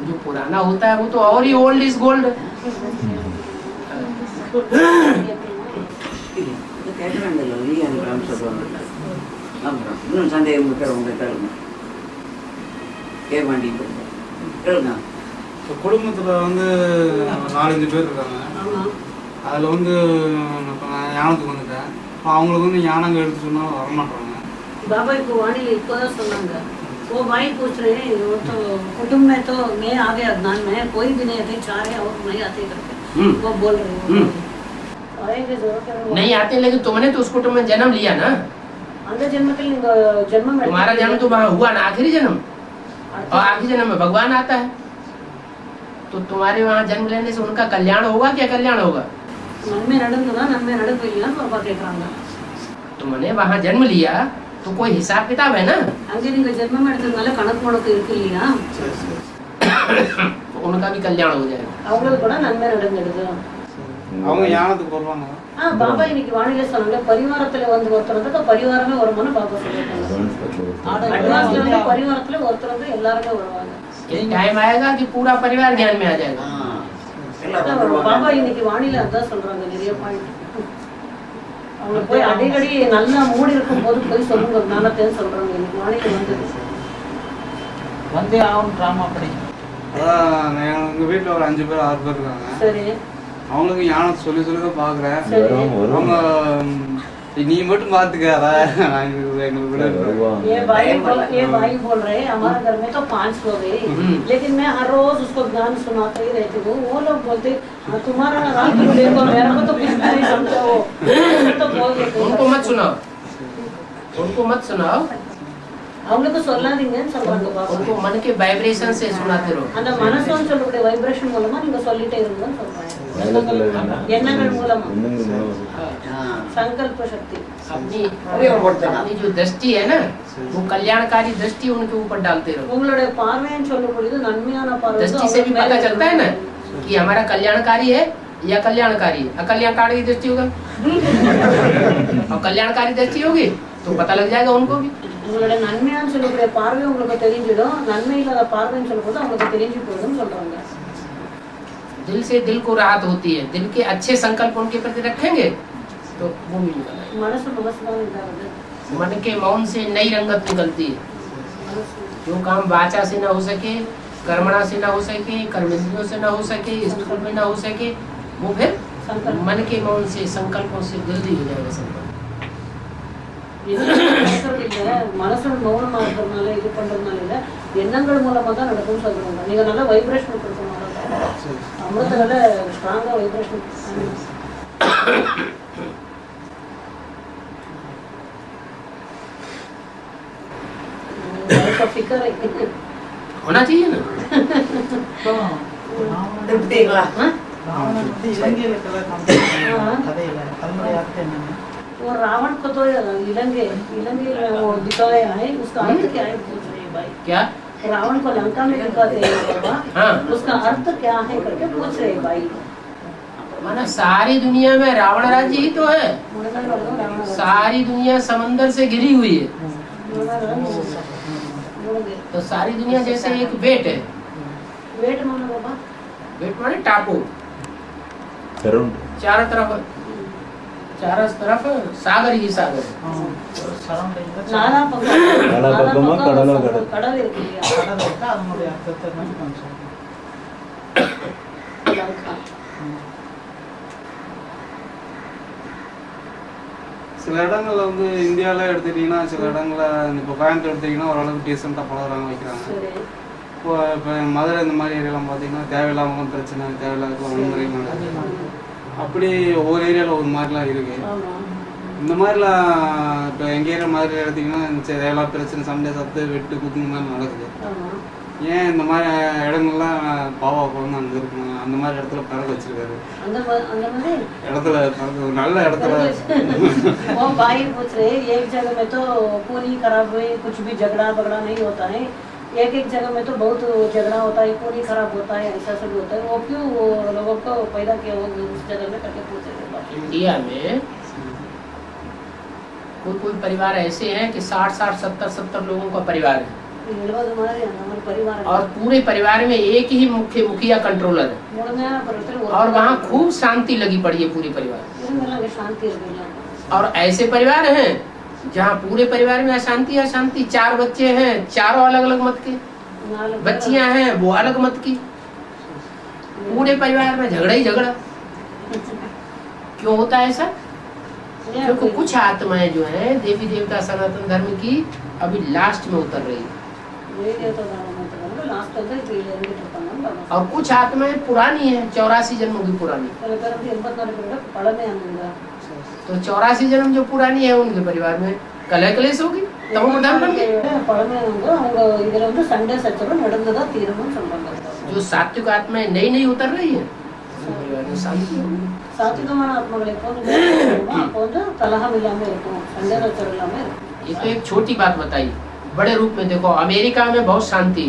जो पुराना होता है वो तो और ही ओल्ड इज गोल्ड।
குடும்பத்துல வந்து 4-5 பேர் இருக்காங்க. அதுல வந்து நான் ஞானத்துக்கு வந்துட்டேன். அவங்களுக்கு வந்து ஞானங்க எடுத்து சொன்னாலும் வரமாட்டாங்க.
बाबा को वाणी को सुनांगा वो भाई पूछ रहे हैं वो तो कुटुंब में तो मैं आ गया ज्ञान में कोई भी नहीं आते, चार है और नहीं आते करके वो बोल रहे हैं। आएंगे जरूर
नहीं आते, लेकिन तुमने तो उस कुटुंब में जन्म लिया ना।
अंदर जन्म के लिए जन्म में
तुम्हारा जन्म तो वहाँ हुआ ना, आखिरी जन्म, और आखिरी जन्म में भगवान आता है। तो तुम्हारे वहाँ जन्म लेने से उनका कल्याण होगा क्या कल्याण होगा?
नन्मे नडंगना नन्मे नडंगिया बाबा केकறாங்க।
तुमने वहाँ जन्म लिया तो कोई हिसाब किताब है ना।
அங்கே நீங்க ஜென்மம் எடுத்ததுனால கணக்கு வழக்கு இருக்கு இல்லையா?
उनका भी कल्याण हो जाएगा।
அவங்களுக்கு கூட நன்மை நடந்துடுது।
அவங்க ஞானத்துக்கு வருவாங்க.
பாபா இன்னைக்கு வாணியில சொன்னாங்க பரிவாரத்துல வந்து ஒருத்தர் வந்து பரிவாரமே வருமானு பாபா சொல்லிட்டாங்க। அட்வான்ஸ்ல வந்து பரிவாரத்துல ஒருத்தர் வந்து எல்லாரும் வருவாங்க।
एक टाइम आएगा कि पूरा परिवार ज्ञान में आ जाएगा।
பாபா இன்னைக்கு வாணியில அதான் சொல்றாங்க நிறைய பாயிண்ட்। அவங்க போய் அடிக்கடி நல்லா மூடி இருக்கும் போது போய் சொல்லுங்க ஞானத்தைன்னு சொல்றாங்க। இன்னைக்கு வாணியில
வந்தே ஆகும் ட்ராமா அப்படி.
அதான் எங்க வீட்டுல ஒரு 5 பேர் 6 பேர் இருக்காங்க.
சரி,
அவங்களுக்கு ஞானத்தை சொல்லி தான் பாக்குறேன். அவங்க நீ மட்டும் பாத்துக்காத,
ये भाई बोल रहे हमारे घर में तो 5 लोग हैं, लेकिन मैं हर रोज उसको ज्ञान सुनाते ही रहती हूँ। वो लोग बोलते तुम्हारा रात को देखो मेरा को तो कुछ नहीं समझा वो तो बोल देते।
उनको मत सुनाओ, उनको मत सुनाओ,
அவங்களுக்கு சொல்லாதீங்கன்னு சொல்றாங்க பாபா।
उनको मन के वाइब्रेशन से सुनाते रहो।
அந்த மனசோன்னு சொல்லக்கூடிய வைப்ரேஷன் மூலமா நீங்க சொல்லிட்டே இருங்கன்னு சொல்றாங்க। எண்ணங்கள் மூலமா संकल्प शक्ति
अपनी जो दृष्टि है ना वो कल्याणकारी दृष्टि उनके ऊपर डालते रहो।
உங்களுடைய பார்வைன்னு சொல்லக்கூடியது நன்மையான பார்வை।
दृष्टि से भी पता चलता है ना कि हमारा कल्याणकारी है या कल्याणकारी है। अकल्याणकारी दृष्टि होगा और कल्याणकारी दृष्टि होगी तो पता लग जाएगा उनको भी।
உங்களுடைய நன்மையான சொல்லக்கூடிய பார்வை உங்களுக்கு தெரிஞ்சிடும், நன்மை இல்லாத பார்வைன்னு சொல்லும்போது அவங்களுக்கு தெரிஞ்சு போயிடும் சொல்றாங்க।
दिल से दिल को राहत होती है, दिल के अच्छे संकल्प उनके प्रति रखेंगे तो वो भी निकलेगा।
மனசு மனசுதான் இதாகுது।
मन के मौन से नई रंगत निकलती है। जो काम वाचा से ना हो सके, कर्मणा से ना हो सके, कर्मेंद्रियों से ना हो सके, स्थूल में ना हो सके, वो फिर मन के मौन से संकल्पों से जल्दी हो जाएगा संकल्प।
மனசோட மௌனமா இருக்கிறதுனால இது பண்றதுனால இல்ல, எண்ணங்கள் மூலமா தான் நடக்கும்னு சொல்றாங்க। நீங்க நல்ல வைப்ரேஷன் கொடுக்கணும், அமிர்தனால ஸ்ட்ராங்கா வைப்ரேஷன் फिकर
होना चाहिए ना।
திருப்திங்களா?
ராவணன் வந்து இலங்கையில கதையில அதனுடைய அர்த்தம் என்ன?
वो रावण को तो इलंगे वो दिखाया है, उसका अर्थ क्या है पूछ रहे हैं भाई।
क्या
रावण को लंका में दिखाते हैं बाबा, उसका अर्थ क्या है करके पूछ रहे हैं भाई।
माना सारी दुनिया में रावण राज्य ही तो है। सारी दुनिया समंदर से घिरी हुई है, तो सारी दुनिया जैसे एक बेट है।
वेट मानो बाबा,
बेट माने टापू, चारों तरफ सागर ही सागर है।
நாலா பக்கம் கடல் இருக்கு இல்லையா?
கடல் இருக்கா, அதனுடைய அர்த்தத்தை மட்டும் கொஞ்சம்
லங்கா
சில இடங்கள்ல வந்து இந்தியாவில் எடுத்துக்கிட்டிங்கன்னா சில இடங்கள்ல இப்போ கோயம்புத்தூர் எடுத்துக்கிட்டிங்கன்னா ஓரளவுக்கு டீசெண்டாக பழகுறாங்க வைக்கிறாங்க.
சரி,
இப்போ மதுரை இந்த மாதிரி ஏரியாலாம் பார்த்தீங்கன்னா தேவையில்லாம பிரச்சனை, தேவையில்லாத வன்முறைகள் நடக்குது. அப்படி ஒவ்வொரு ஏரியாவில் ஒரு மாதிரிலாம் இருக்கு. இந்த மாதிரிலாம் இப்போ எங்கள் ஏரியா மாதிரி எடுத்திங்கன்னா தேவையில்லாத பிரச்சனை, சண்டை, சத்து, வெட்டு, குத்து இந்த மாதிரி நடக்குது. ஏன் இந்த மாதிரி இடங்கள்லாம் பாவா குழந்தை அங்கே இருக்கணும், அந்த மாதிரி இடத்துல பறக்க வச்சிருக்காரு. இடத்துல நல்ல இடத்துல
वो भाई पूछ रहे एक जगह में तो पूरी खराब हुई, कुछ भी झगड़ा बगड़ा नहीं होता है, एक एक जगह में तो बहुत झगड़ा होता है, पूरी खराब होता है, ऐसा सब होता है, वो क्यों लोगों को पैदा किया वो उस जगह में करके पूछ रहे।
इंडिया में कोई परिवार ऐसे हैं कि 60-60, 70-70 लोगों का परिवार है, और पूरे परिवार में एक ही मुखिया कंट्रोलर है, और वहाँ खूब शांति लगी पड़ी है पूरे परिवार। और ऐसे परिवार हैं जहाँ पूरे परिवार में अशांति अशांति, 4 बच्चे हैं, चारों अलग अलग मत के, बच्चियां हैं वो अलग मत की, पूरे परिवार में झगड़ा ही झगड़ा। क्यों होता है ऐसा? क्योंकि कुछ आत्माएं जो है देवी देवता सनातन धर्म की अभी लास्ट में उतर रही है, और कुछ आत्माएं पुरानी है, 84 जन्मों की पुरानी। तो 84 जन्म जो पुरानी है उनके परिवार में कलह क्लेश होगी, तब प्रधान बन गए। जो सात्विक आत्माएं नई नई उतर रही है परिवार में शांति होगी। ये तो एक छोटी बात बताई, बड़े रूप में देखो अमेरिका में बहुत शांति,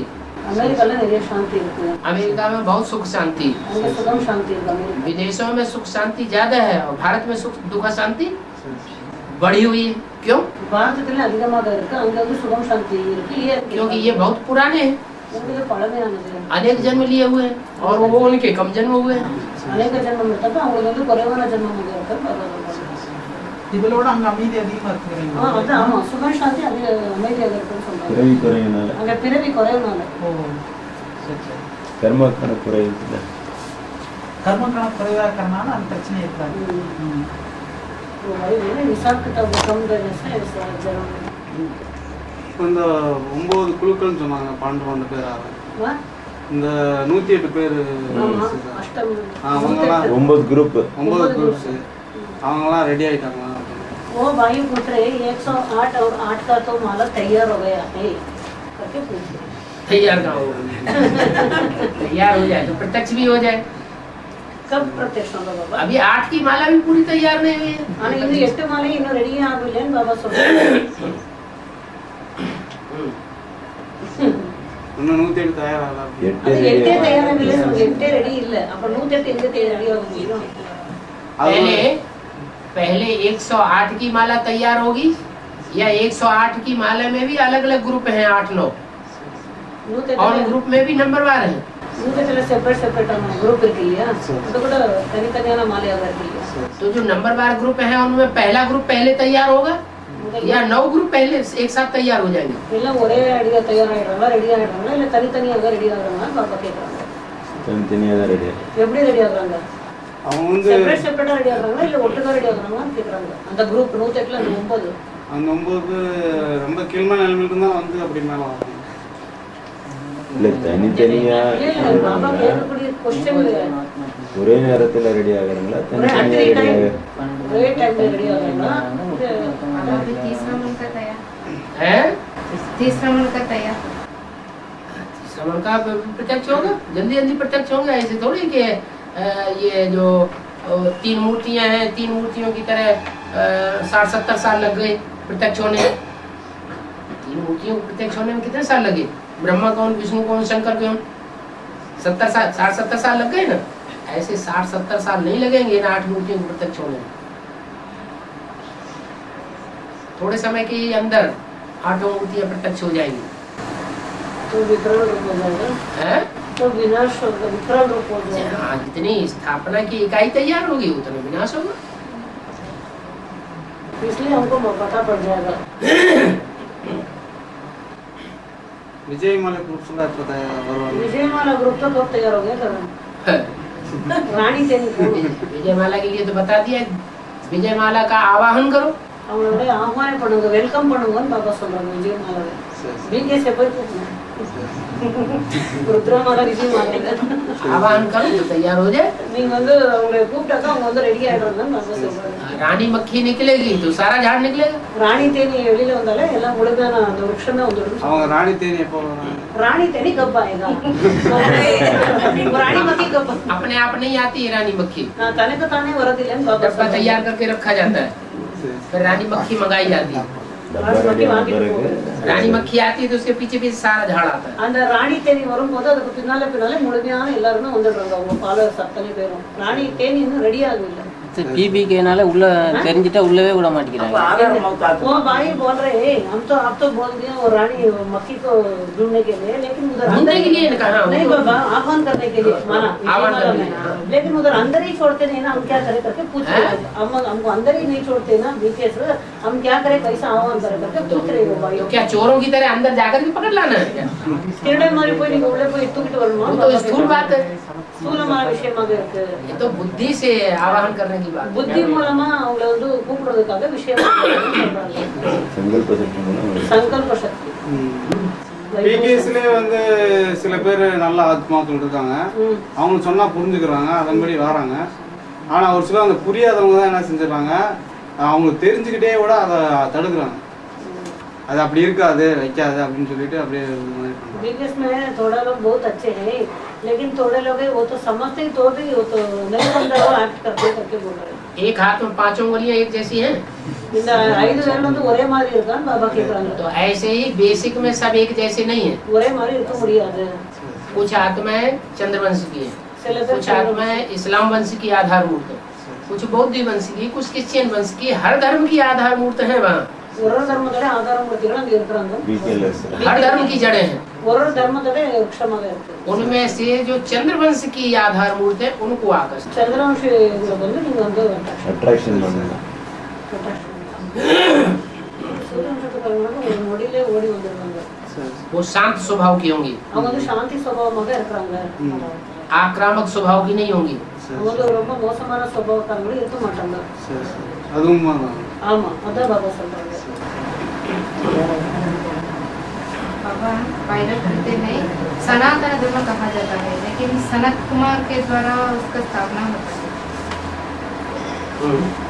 अमेरिका में बहुत सुख शांति, विदेशों में सुख शांति ज्यादा है, और भारत में सुख दुख शांति बढ़ी हुई है। क्यों? क्योंकि ये बहुत पुराने हैं, अनेक जन्म लिए हुए हैं, और वो उनके कम जन्म हुए हैं।
இதில் விட அங்கே அமைதி அதிகமாக இருக்குறீங்க.
பிறவி குறையினால.
ஓ சரி சரி.
கர்ம கணக்கு குறையுது.
கர்ம கணக்கு குறைவாக இருக்கிறனால அந்த பிரச்சனை இருக்காது.
இந்த 9 குழுக்கள்னு சொன்னாங்க, 12 பேர் ஆகும். இந்த 108 பேர் அவங்கலாம்
9 குரூப்,
9 குரூப்ஸ், அவங்கலாம் ரெடி ஆயிட்டாங்க.
वो भाई पूछ रहे 108 और 8 का तो माला तैयार हो गया है करके पूछ रहे।
तैयार का होगा तैयार हो जाए तो प्रत्यक्ष भी हो जाए।
कब प्रत्यक्ष होगा बाबा?
अभी 8 की माला भी पूरी तैयार नहीं हुई है।
ಇದು ಎಷ್ಟು ಮಾಲೆ ಇನ್ನು ರೆಡಿ ಆಗಿಲ್ಲ ಏನು ಬಾಬಾ
இன்னும் 108 தயாராகல.
ಅದು ಎಟ್ಟೇ ತಯಾರಾಗಿಲ್ಲ, 8 ರೆಡಿ ಇಲ್ಲ, ಅಪ್ಪ 108 ಎಲ್ಲಿ ರೆಡಿ ಆಗೋದು?
पहले 108 की माला तैयार होगी, या 108 की माला में भी अलग अलग ग्रुप हैं 8-9, और ग्रुप में भी नंबरवार हैं।
सेपरेट ग्रुप इरकिल्ला ಅದು ಕೂಡ ತನಿತನಿಯಾನ ಮಾಲೆ ಆಗಿರಲಿಲ್ಲ।
तो जो नंबरवार ग्रुप है उनमें पहला ग्रुप पहले तैयार होगा, या 9 ग्रुप पहले एक साथ तैयार हो जाएंगे?
ಇಲ್ಲ ஒரೇ ಅಡಿಗೆ ತಯಾರಾಗಿರಲ್ಲ, ರೆಡಿ ಆಗಿರಲ್ಲ, ಇಲ್ಲ ತನಿತನಿಯಾಗ ರೆಡಿ ಆಗಿರಲ್ಲ ಬಾಬಾ ಕೇಳ್றாங்க.
தனித்தனியாக தான் ரெடி.
எப்படி ரெடி ஆகுறாங்க?
அவங்க வந்து
செப்பரேட்டா ரெடி ஆகுறாங்களா இல்ல ஒட்டுக்கா ரெடி ஆகுறாங்கன்னு கேக்குறாங்க. அந்த குரூப் 108ல 9
அந்த 9 ரொம்ப கீழ்மான நிலைமையில தான் வந்து அப்படி மேல ஆகும்.
இல்லை தனித்தனியா
பாபா கேட்கக்கூடிய क्वेश्चन
ஒரே நேரத்தில் ரெடி ஆகுறாங்களா, தனித்தனியா ரெடி ஆகுறாங்க?
ஒரே டைம்ல ரெடி ஆகுறாங்களா?
तीसरा मन का तैयार
है,
तीसरा मन का तैयार
श्रवण का प्रत्यक्ष होगा, जल्दी जल्दी प्रत्यक्ष होंगे। ऐसे थोड़ी कि ये जो 3 मूर्तियां हैं, 3 मूर्तियों की तरह 60-70 साल लग गए प्रत्यक्ष होने में। 3 मूर्तियों को प्रत्यक्ष होने में कितने साल लगे? ब्रह्मा कौन, विष्णु कौन, शंकर कौन? 60-70 साल लग गए ना। ऐसे 60-70 साल नहीं लगेंगे इन 8 मूर्तियों को प्रत्यक्ष होने में। थोड़े समय के अंदर 8 मूर्तियां प्रत्यक्ष हो जाएंगी।
तो विकरण रूप हो जाएगा,
हैं?
तो विनाश होगा, विकरण रूप हो जाएगा।
हाँ, जितनी स्थापना की इकाई तैयार होगी उतना विनाश होगा।
इसलिए हमको पता पड़ जाएगा।
विजयमाला ग्रुप सुना पता है और
विजयमाला ग्रुप तो कब तैयार हो गया सर? रानी से
विजयमाला के लिए तो बता दिया, विजयमाला का आवाहन करो,
அவங்களோட ஆஹ்வானம் பண்ணுங்க, வெல்கம் பண்ணுங்கன்னு பாபா சொல்றாங்க விஜயமாலாவை. பிகேஎஸ் போய் கூப்பிடுங்க, ருத்ரமாலா விஜயமாலா
आह्वान करो तो तैयार हो जाए।
நீங்க வந்து அவங்களை கூப்பிட்டாக்கா அவங்க வந்து ரெடி ஆயிடுறாங்கன்னு பாபா சொல்றாங்க.
रानी मक्खी निकलेगी तो सारा झाड़ निकलेगा।
ராணி தேனி வெளியில வந்தாலே எல்லாம் முழுமையான அந்த விருட்சமே வந்துடும்.
அவங்க ராணி தேனி எப்போ வராங்க?
ராணி தேனி कब आएगा? रानी मक्खी कब?
अपने आप नहीं आती है रानी मक्खी,
நான் தனக்கு தானே வரதில்லை बाबा
डब्बा तैयार करके रखा जाता है, फिर रानी मक्खी मंगाई जाती है। रानी मक्खी आती है तो उसके पीछे पीछे सारा झाड़ आता है।
அந்த ராணி தேனி வரும்போது அதுக்கு பின்னாலே முழுமையான எல்லாருமே வந்துடுறாங்க, அவங்க ஃபாலோவர்ஸ் அத்தனை பேரும். ராணி தேனி இன்னும் ரெடி ஆகவில்லை.
पीबीकेனால உள்ள தெரிஞ்சிட்டா உள்ளவே விட மாட்டேங்கிறாங்க।
आधार मौत आता
वो भाई बोल रहे हैं हम तो आप तो बोल दिए वो रानी मक्खी को ढूंढने के लिए, लेकिन उधर
ढूंढने
अंदर
के लिए कहा
नहीं बाबा, आह्वान करने के लिए माना
आह्वान
विजयमाला
करने
में।
के लिए।
लेकिन उधर अंदर ही छोड़ते नहीं ना, हम क्या करें करके पूछ रहे हैं। हमको अंदर ही नहीं छोड़ते ना बीकेएस, हम क्या करें कैसा आह्वान करें करके पूछ रहे हो भाई।
तो क्या चोरों की तरह अंदर जाकर के पकड़ लाना है क्या?
திருடை மாதிரி போய் நீங்க உள்ளே போய் தூக்கிட்டு வரணுமா?
वो तो स्थूल बात है,
ஸ்தூலமான விஷயமாக இருக்கு.
ये तो बुद्धि से आह्वान करने की बात है।
புத்தி மூலமா அவங்களை வந்து கூப்பிடுறதுக்காக விஷயமா சொல்றாங்க.
संकल्प शक्ति
சங்கல்ப சக்தி.
பிகேஎஸ்லயே வந்து சில பேர் நல்ல ஆத்மாக்கள் இருக்காங்க, அவங்க சொன்னா புரிஞ்சுக்கிறாங்க, அதன்படி வராங்க. ஆனா ஒரு சிலர் அந்த புரியாதவங்க தான் என்ன செஞ்சிடறாங்க, அவங்க தெரிஞ்சுக்கிட்டே கூட அதை தடுக்கிறாங்க. அது அப்படி இருக்காது வைக்காது அப்படின்னு சொல்லிட்டு அப்படியே
बिजनेस में थोड़ा लोग बहुत अच्छे हैं, लेकिन थोड़े लोग हैं वो तो समझते ही तो भी वो तो नहीं समझ रहा, एक्ट करते करके बोल रहे हैं.
एक हाथ में पांचों उंगलियां एक जैसी हैं,
இந்த 5 விரல் வந்து ஒரே மாதிரி இருக்கான்னு பாபா கேக்குறாங்க.
तो ऐसे ही बेसिक में सब एक जैसे नहीं है।
ஒரே மாதிரி இருக்க முடியாது.
कुछ आत्माएं चंद्रवंश की है,
சில பேர்
कुछ आत्माएं इस्लाम वंश की आधार मूर्त है, कुछ बौद्ध वंश की, कुछ क्रिश्चियन वंश की, हर धर्म की आधार मूर्त है वहाँ।
ஒரு தர்மத்தோட ஆதாரமூர்த்திகள் அங்க இருக்கிறாங்க.
हर धर्म की जड़ें हैं,
ஒரு தர்மத்தோட விருட்சமாக இருக்கு.
उनमें से जो चंद्रवंश की आधार मूर्त है उनको आकर्षण।
சந்திரவம்சி வந்து நீங்க வந்து
अट्रैक्शन பண்ணுங்க।
சூரியவம்சத்துக்காரங்க ஒரு நொடியிலே ஓடி வந்துடுவாங்க.
वो शांत स्वभाव की होंगी,
அவங்க வந்து சாந்தி சுபாவமாக இருக்கிறாங்க.
आक्रामक स्वभाव की नहीं होंगी।
அவங்க வந்து ரொம்ப மோசமான சுபாவக்காரங்களும் இருக்க மாட்டாங்க.
அதுவும்
ஆமா, அதான் பாபா சொல்றாங்க.
बाबा पायलट करते हैं, सनातन धर्म कहा जाता है, लेकिन सनत कुमार के द्वारा उसका स्थापना होता है।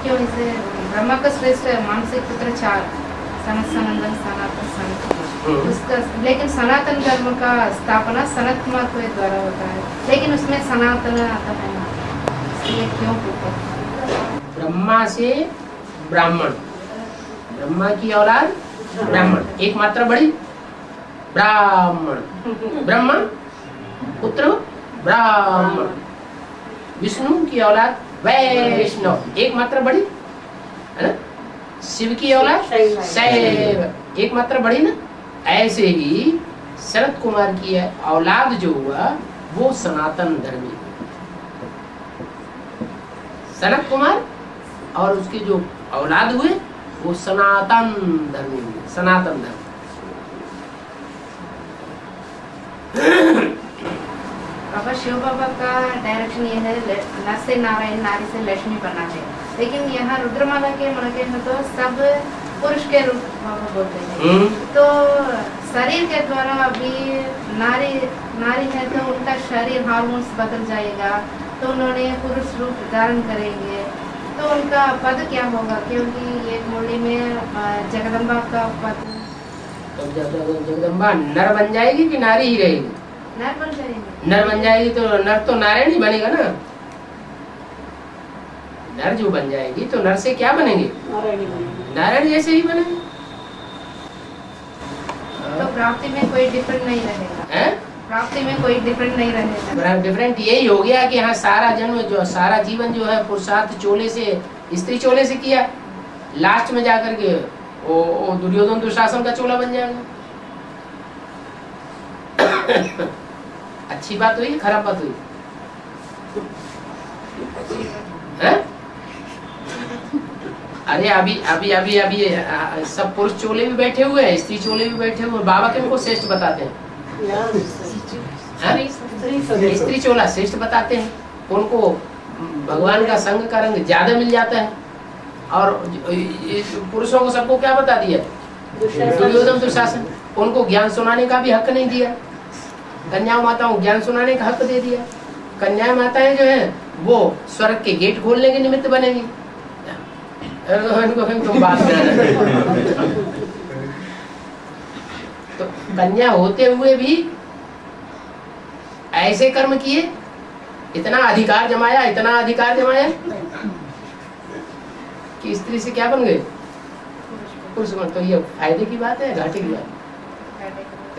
क्यों? इसे ब्रह्मा का श्रेष्ठ मानसिक पुत्र 4 सनत सनंदन सनातन सनत, उसका लेकिन सनातन धर्म का स्थापना सनत कुमार के द्वारा होता है, लेकिन उसमें सनातन आता है, इसलिए क्यों पूछा?
ब्रह्मा से ब्राह्मण, ब्रह्मा की औलाद ब्राह्मण, एक मात्रा बड़ी ब्राह्मण, ब्रह्मा पुत्र ब्राह्मण, विष्णु की औलाद वैष्णव, एक मात्रा बड़ी है ना, शिव की औलाद शैव, एक मात्रा बड़ी ना। ऐसे ही शरद कुमार की औलाद जो हुआ वो सनातन धर्मी, सनत कुमार और उसके जो औलाद हुए वो सनातन धर्मी हुए, सनातन धर्म।
बाबा शिव बाबा का डायरेक्शन ये है, नर से नारायण, नारी से लक्ष्मी बना है, लेकिन यहाँ रुद्रमाला के मनके में तो सब पुरुष के रूप बाबा बोलते हैं। तो शरीर के द्वारा अभी नारी है तो उनका शरीर हार्मोन्स बदल जाएगा, तो उन्होंने पुरुष रूप धारण करेंगे, तो उनका पद क्या होगा? क्योंकि एक मुरली में जगदम्बा का पद,
तो जगदम्बा नर बन जाएगी कि नारी ही रहेगी?
नर बन जाएंगे।
नर बन जाएगी तो नर तो नारायण ही बनेगा ना। नर जो बन जाएगी तो नर से क्या बनेंगे? नारायण जैसे ही बनेंगे।
तो प्राप्ति में कोई डिफरेंट नहीं रहेगा
हैं?
प्राप्ति में कोई डिफरेंट नहीं रहेगा।
डिफरेंट यही हो गया कि यहाँ सारा जन्म जो सारा जीवन जो है पुरुषार्थ चोले से, स्त्री चोले से किया, लास्ट में जाकर के वो दुर्योधन दुशासन का चोला बन जाएगा। अच्छी बात हुई, खराब बात हुई? है? अरे अभी अभी अभी अभी सब पुरुष चोले भी बैठे हुए हैं, स्त्री चोले भी बैठे हुए हैं। बाबा किनको श्रेष्ठ बताते हैं? स्त्री चोला श्रेष्ठ बताते हैं। उनको भगवान का संग का रंग ज्यादा मिल जाता है, और पुरुषों को सबको क्या बता दिया? दुर्योधन दुशासन। उनको ज्ञान सुनाने का भी हक नहीं दिया। कन्या माताओं को ज्ञान सुनाने का हक दे दिया। कन्या माताएं जो है वो स्वर्ग के गेट खोलने के निमित्त बनेंगी। तुम बात तो कन्या होते हुए भी ऐसे कर्म किए, इतना अधिकार जमाया कि स्त्री से क्या बन गए? पुरुष बन। तो ये फायदे की बात है, घाटे की बात?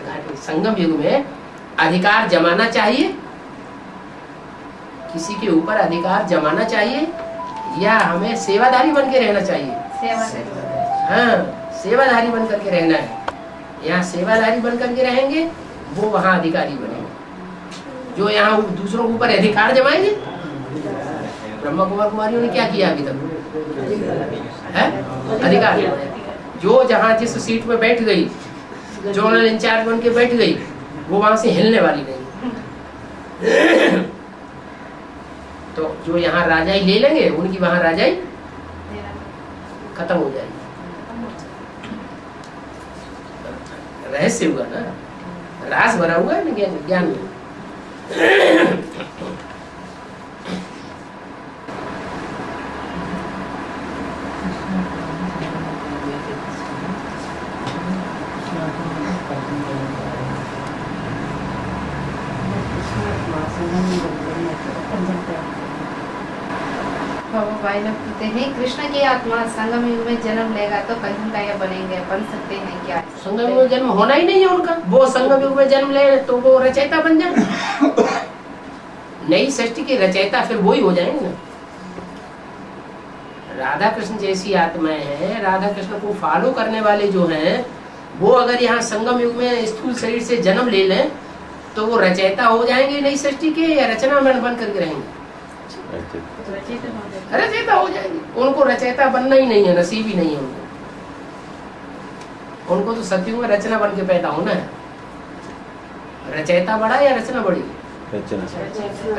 घाटे। संगम युग में अधिकार जमाना चाहिए, किसी के ऊपर अधिकार जमाना चाहिए, या हमें सेवाधारी बन के रहना चाहिए? हाँ, सेवाधारी बन करके रहना है। यहाँ सेवाधारी बन करके रहेंगे, वो वहाँ अधिकारी बनेंगे। जो यहाँ दूसरों के ऊपर अधिकार जमाएंगे, ब्रह्मा कुमार कुमारियों ने क्या किया अभी तक? है अधिकार। जो जहाँ जिस सीट पे बैठ गई, जोनल इंचार्ज बन के बैठ गई, वो वहां से हिलने वाली नहीं। तो जो यहाँ राजाई ले लेंगे, उनकी वहां राजाई खत्म हो जाएगी। रहस्य हुआ ना, रास भरा हुआ है ना ज्ञान में।
भाई लोग पूछते हैं, कृष्ण की आत्मा संगम युग में जन्म लेगा तो कंचनकाया बनेंगे, बन सकते हैं क्या?
संगम युग में जन्म होना ही नहीं है उनका। वो संगम युग में जन्म ले तो वो रचयिता बन जाए। नई सृष्टि के रचयिता फिर वही हो जाएंगे ना। राधा कृष्ण जैसी आत्माएं हैं, राधा कृष्ण को फॉलो करने वाले जो हैं, वो अगर यहाँ संगम युग में स्थूल शरीर से जन्म ले लें तो वो रचयिता हो जाएंगे नई सृष्टि के, या रचना बन करके रहेंगे? रचयिता हो जाएंगे। उनको रचयिता बनना ही नहीं है, नसीब ही नहीं है उनको तो सतयुग में रचना बन के पैदा होना है। रचयिता बड़ा या रचना बड़ी?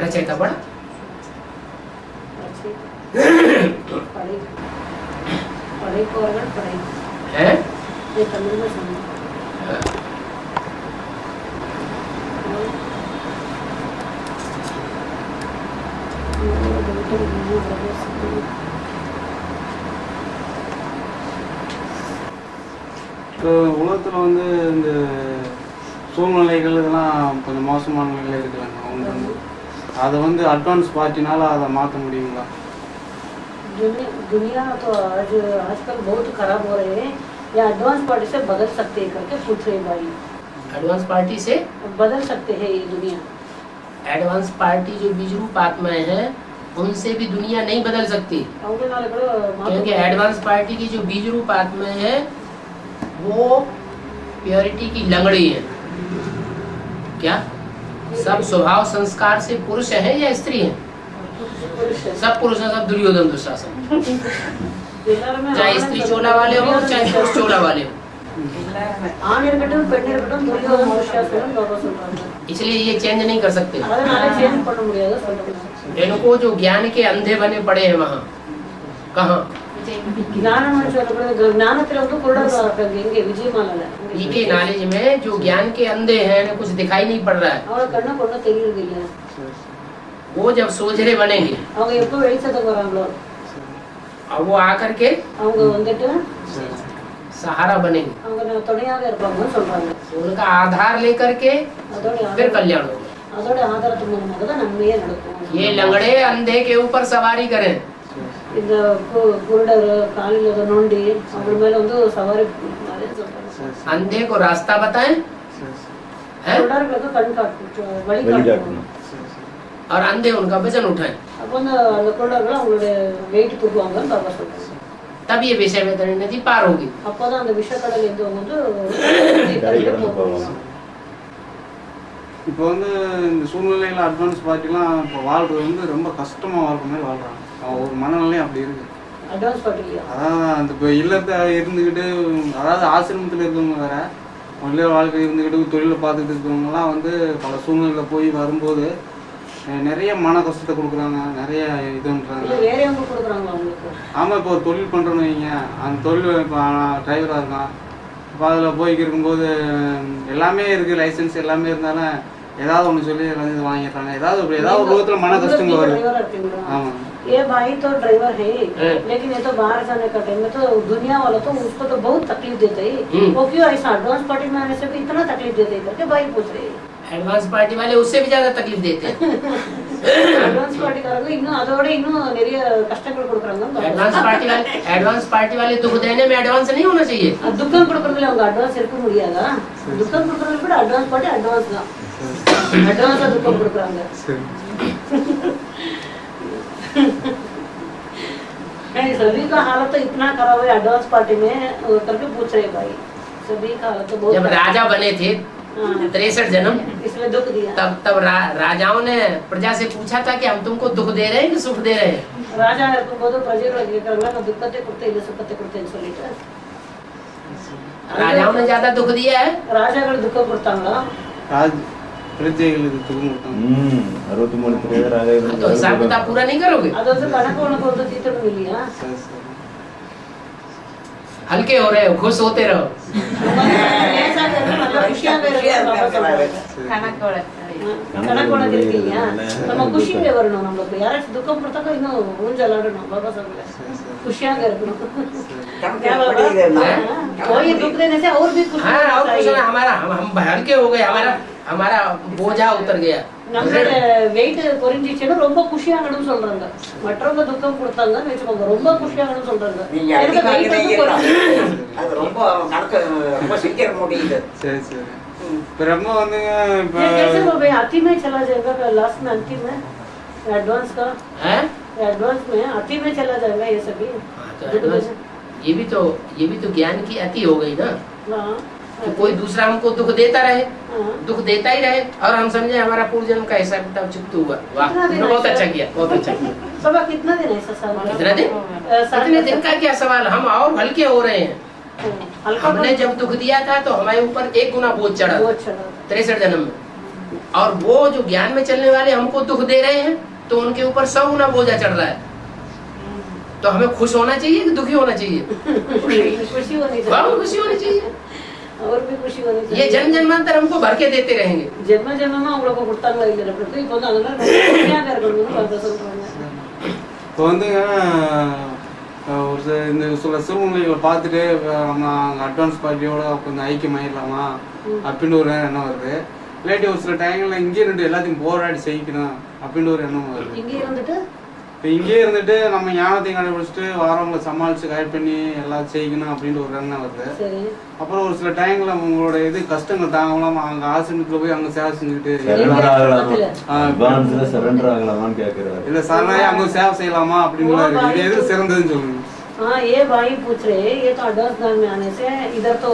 रचयिता बड़ा। है
இப்போ உலகத்தில் வந்து இந்த சூழ்நிலைகள் இதெல்லாம் கொஞ்சம் மோசமான நிலையில் இருக்கிறாங்க. அவங்க வந்து அதை வந்து அட்வான்ஸ் பார்ட்டினால அதை மாற்ற முடியுங்களா?
दुनिया तो आजकल बहुत खराब हो रहे हैं, या एडवांस पार्टी से बदल सकते हैं करके पूछ रहे भाई।
एडवांस पार्टी से
बदल सकते हैं ये दुनिया?
एडवांस पार्टी जो बीज रूप आत्माएं हैं, उनसे भी दुनिया नहीं बदल सकती, क्योंकि एडवांस पार्टी की जो बीज रूप आत्माएं हैं वो प्योरिटी की लंगड़ी है। क्या सब स्वभाव संस्कार से पुरुष है या स्त्री है? सब पुरुष है, सब दुर्योधन दुशासन। चाहे स्त्री चोला वाले हो चाहे पुरुष चोला वाले हो। इसलिए ये चेंज नहीं कर सकते। इनको जो ज्ञान के अंधे बने पड़े हैं वहाँ, कहाँ इनके नॉलेज में जो ज्ञान के अंधे हैं, कुछ दिखाई नहीं पड़ रहा है, वो जब सोझरे बनेंगे और वो आकर के सहारा बनेंगे, उनका आधार लेकर के फिर कल्याण होगा। ये लंगड़े अंधे के ऊपर सवारी करें। अंधे को रास्ता बताएं और अंधे उनका वजन उठाएं, तब ये विषय में नदी पार होगी।
இப்போ வந்து இந்த சூழ்நிலையில் அட்வான்ஸ் பார்ட்டிலாம் இப்போ வாழ்றது வந்து ரொம்ப கஷ்டமாக வாழ்ற மாதிரி வாழ்றாங்க. ஒரு மனநிலையும் அப்படி இருக்கு.
அட்வான்ஸ் பார்ட்டி
அதாவது அந்த இப்போ இல்லத்தை இருந்துக்கிட்டு, அதாவது ஆசிரமத்தில் இருக்கவங்க வேற, இல்ல வாழ்க்கை இருந்துக்கிட்டு தொழிலை பார்த்துட்டு இருக்கவங்கலாம் வந்து பல சூழ்நிலையில் போய் வரும்போது நிறைய மன கஷ்டத்தை கொடுக்குறாங்க, நிறைய இதுன்றாங்க.
இல்ல வேற எங்க கொடுக்குறாங்க உங்களுக்கு?
ஆமாம், இப்போ ஒரு தொழில் பண்ணுறோன்னு வைங்க, அந்த தொழில் இப்போ டிரைவராக இருக்கான், இப்போ அதில் போய்க்கு இருக்கும்போது எல்லாமே இருக்குது, லைசன்ஸ் எல்லாமே இருந்தாலும் ஏதாவது ஒன்று சொல்லி இது வாங்கிடுறாங்க, ஏதாவது ஒரு விதத்தில் மன கஷ்டங்கள் வருது. ஆமாம்,
ये भाई तो ड्राइवर है, लेकिन ये तो बाहर जाने का टाइम में तो दुनिया वालों तो उसको तो बहुत तकलीफ देते हैं। वो क्यों ऐसा एडवांस पार्टी में आने से भी इतना तकलीफ देते हैं करके भाई पूछ रहे हैं।
एडवांस पार्टी वाले उससे भी ज्यादा तकलीफ देते हैं।
एडवांस पार्टी காரங்க இன்னும் அதோட இன்னும் நிறைய கஷ்டங்கள் கொடுக்கறாங்க।
एडवांस पार्टी वाले दुख देने में एडवांस नहीं होना चाहिए।
துக்கம் கொடுக்கறதுல அவங்க அட்வான்ஸ் இருக்க முடியாதா? துக்கம் கொடுக்கறதுல கூட அட்வான்ஸ் பாட்டி அட்வான்ஸ் தான், அட்வான்ஸா துக்கம் கொடுக்கறாங்க। नहीं, सभी का हालत तो इतना खराब है एडवांस पार्टी में करके पूछ रहे भाई, सभी का हालत तो बहुत।
जब राजा बने थे 63 जन्म,
इसमें दुख दिया।
तब राजाओं ने प्रजा से पूछा था कि हम तुमको दुख दे रहे हैं कि सुख दे रहे हैं।
राजा तुमको प्रजेಗಳು ಕೇಳಲ್ಲ, ದುಃಖತೆ ಕೊಡ್ತಾ ಇಲ್ಲ ಸುಖತೆ ಕೊಡ್ತಾ ಅಂತ ಹೇಳಿದ್ರು।
राजाओं ने ज्यादा दुख दिया है।
ರಾಜಗಳು ದುಃಖ ಕೊಡ್ತಾங்களா?
பிரஜைகளுக்கு துக்கம் கொடுத்தாங்க।
63 ராஜாக்கள்
तो हिसाब किताब पूरा नहीं करोगे?
ಅದೊಂದು ಕಣಕ ಉಣಕು ಒಂದು ತೀತರು ಮಿಲಿಯಾ?
हल्के हो रहे हो, खुश होते रहो।
கணக்கு உணக்கிருக்கீங்க, நம்ம குஷியில வரணும், நம்மளுக்கு யாராச்சும் துக்கம் கொடுத்தாக்கா இன்னும் ஊஞ்சலாடணும், பாபா சொல்ல खुशियां कोई दुख देने से और भी खुश
हमारा हम हल्के हो गए, हमारा बोझा उतर गया।
நம்மளோட வெயிட் குறைஞ்சிச்சுன்னு ரொம்ப குஷியாகணும்னு சொல்றாங்க। மற்றவங்க துக்கம் கொடுத்தாங்கன்னு வெச்சுக்கோங்க, ரொம்ப குஷியாகணும்னு சொல்றாங்க। எனக்கு வெயிட்
அது ரொம்ப கணக்கு ரொம்ப சீக்கிரம் முடியுது।
சரி சரி, ब्रह्म வந்துங்க இப்ப
कैसे हो भाई अति में चला जाएगा, लास्ट में अंतिम में एडवांस का
हैं,
एडवांस में अति में चला जाएगा ये सभी।
ये भी तो ज्ञान की अति हो गई ना, कि कोई दूसरा हमको दुख देता रहे, दुख देता ही रहे, और हम समझे हमारा पूर्व जन्म का हिसाब किताब चुकता हुआ। वाह, बहुत अच्छा किया, बहुत अच्छा किया।
बाबा कितना दिन ऐसा सवाल?
कितना दिन? कितने दिन का क्या सवाल, हम और हल्के हो रहे हैं। हमने जब दुख दिया था तो हमारे ऊपर 1 गुना बोझ चढ़ा 63 जन्म में, और वो जो ज्ञान में चलने वाले हमको दुख दे रहे हैं तो उनके ऊपर 100 गुना बोझा चढ़ रहा है। तो हमें खुश होना चाहिए कि दुखी होना चाहिए?
खुशी होनी चाहिए,
बहुत खुशी होनी चाहिए,
और भी खुशी होनी चाहिए।
ये जन्म जन्मांतर हमको भर के देते रहेंगे।
जन्म जन्मமா உங்களுக்கு கொடுத்தாங்க இல்ல, அப்படி இப்போ அதனால குஷியா இருக்கணும்னு பாபா சொல்றாங்க।
இப்போ வந்துங்க ஒரு இந்த சில சூழ்நிலைகளை பார்த்துட்டு நம்ம அட்வான்ஸ் பார்ட்டியோட கொஞ்சம் ஐக்கியமாயிடலாமா அப்படின்னு ஒரு எண்ணம் வருது, இல்லாட்டி ஒரு சில டைம்ல இங்கே இருந்து எல்லாத்தையும் போராடி செய்யணும் அப்படின்னு ஒரு எண்ணம் வருது।
இங்கே இருந்துட்டு
இப்போ இங்கே இருந்துட்டு நம்ம ஞானத்தையும் கடைபிடிச்சிட்டு வரவங்களை சமாளித்து கைட் பண்ணி எல்லாம் செய்யணும் அப்படின்ற ஒரு எண்ணம் வருது। அப்புறம் ஒரு சில டைம்ல உங்களோட இது கஷ்டங்கள் தாங்கலாம், அங்கே ஆசிரமத்தில் போய் அங்கே சேவை செஞ்சுக்கிட்டு
சரண்டர் ஆகலாமான்னு கேட்குறாரு,
இல்லை சரணாகி அங்கே சேவை செய்யலாமா அப்படின்னு இது எது சிறந்ததுன்னு சொல்லுங்க।
हाँ, ये भाई पूछ रहे हैं, ये तो एडवांस दान में आने से इधर तो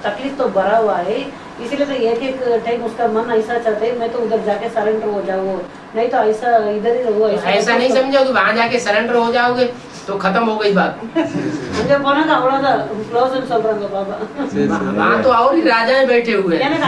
तकलीफ तो भरा हुआ है, इसीलिए तो एक टाइम उसका मन ऐसा चाहता है मैं तो उधर जाके सरेंडर हो जाऊँ, नहीं तो ऐसा इधर ही रहूँ।
ऐसा नहीं समझोगे वहाँ जाके सरेंडर हो जाओगे तो खत्म हो गई बात।
मुझे बोला था क्लोज சொல்றாங்க बाबा,
वहाँ तो और ही राजाएं बैठे हुए हैं।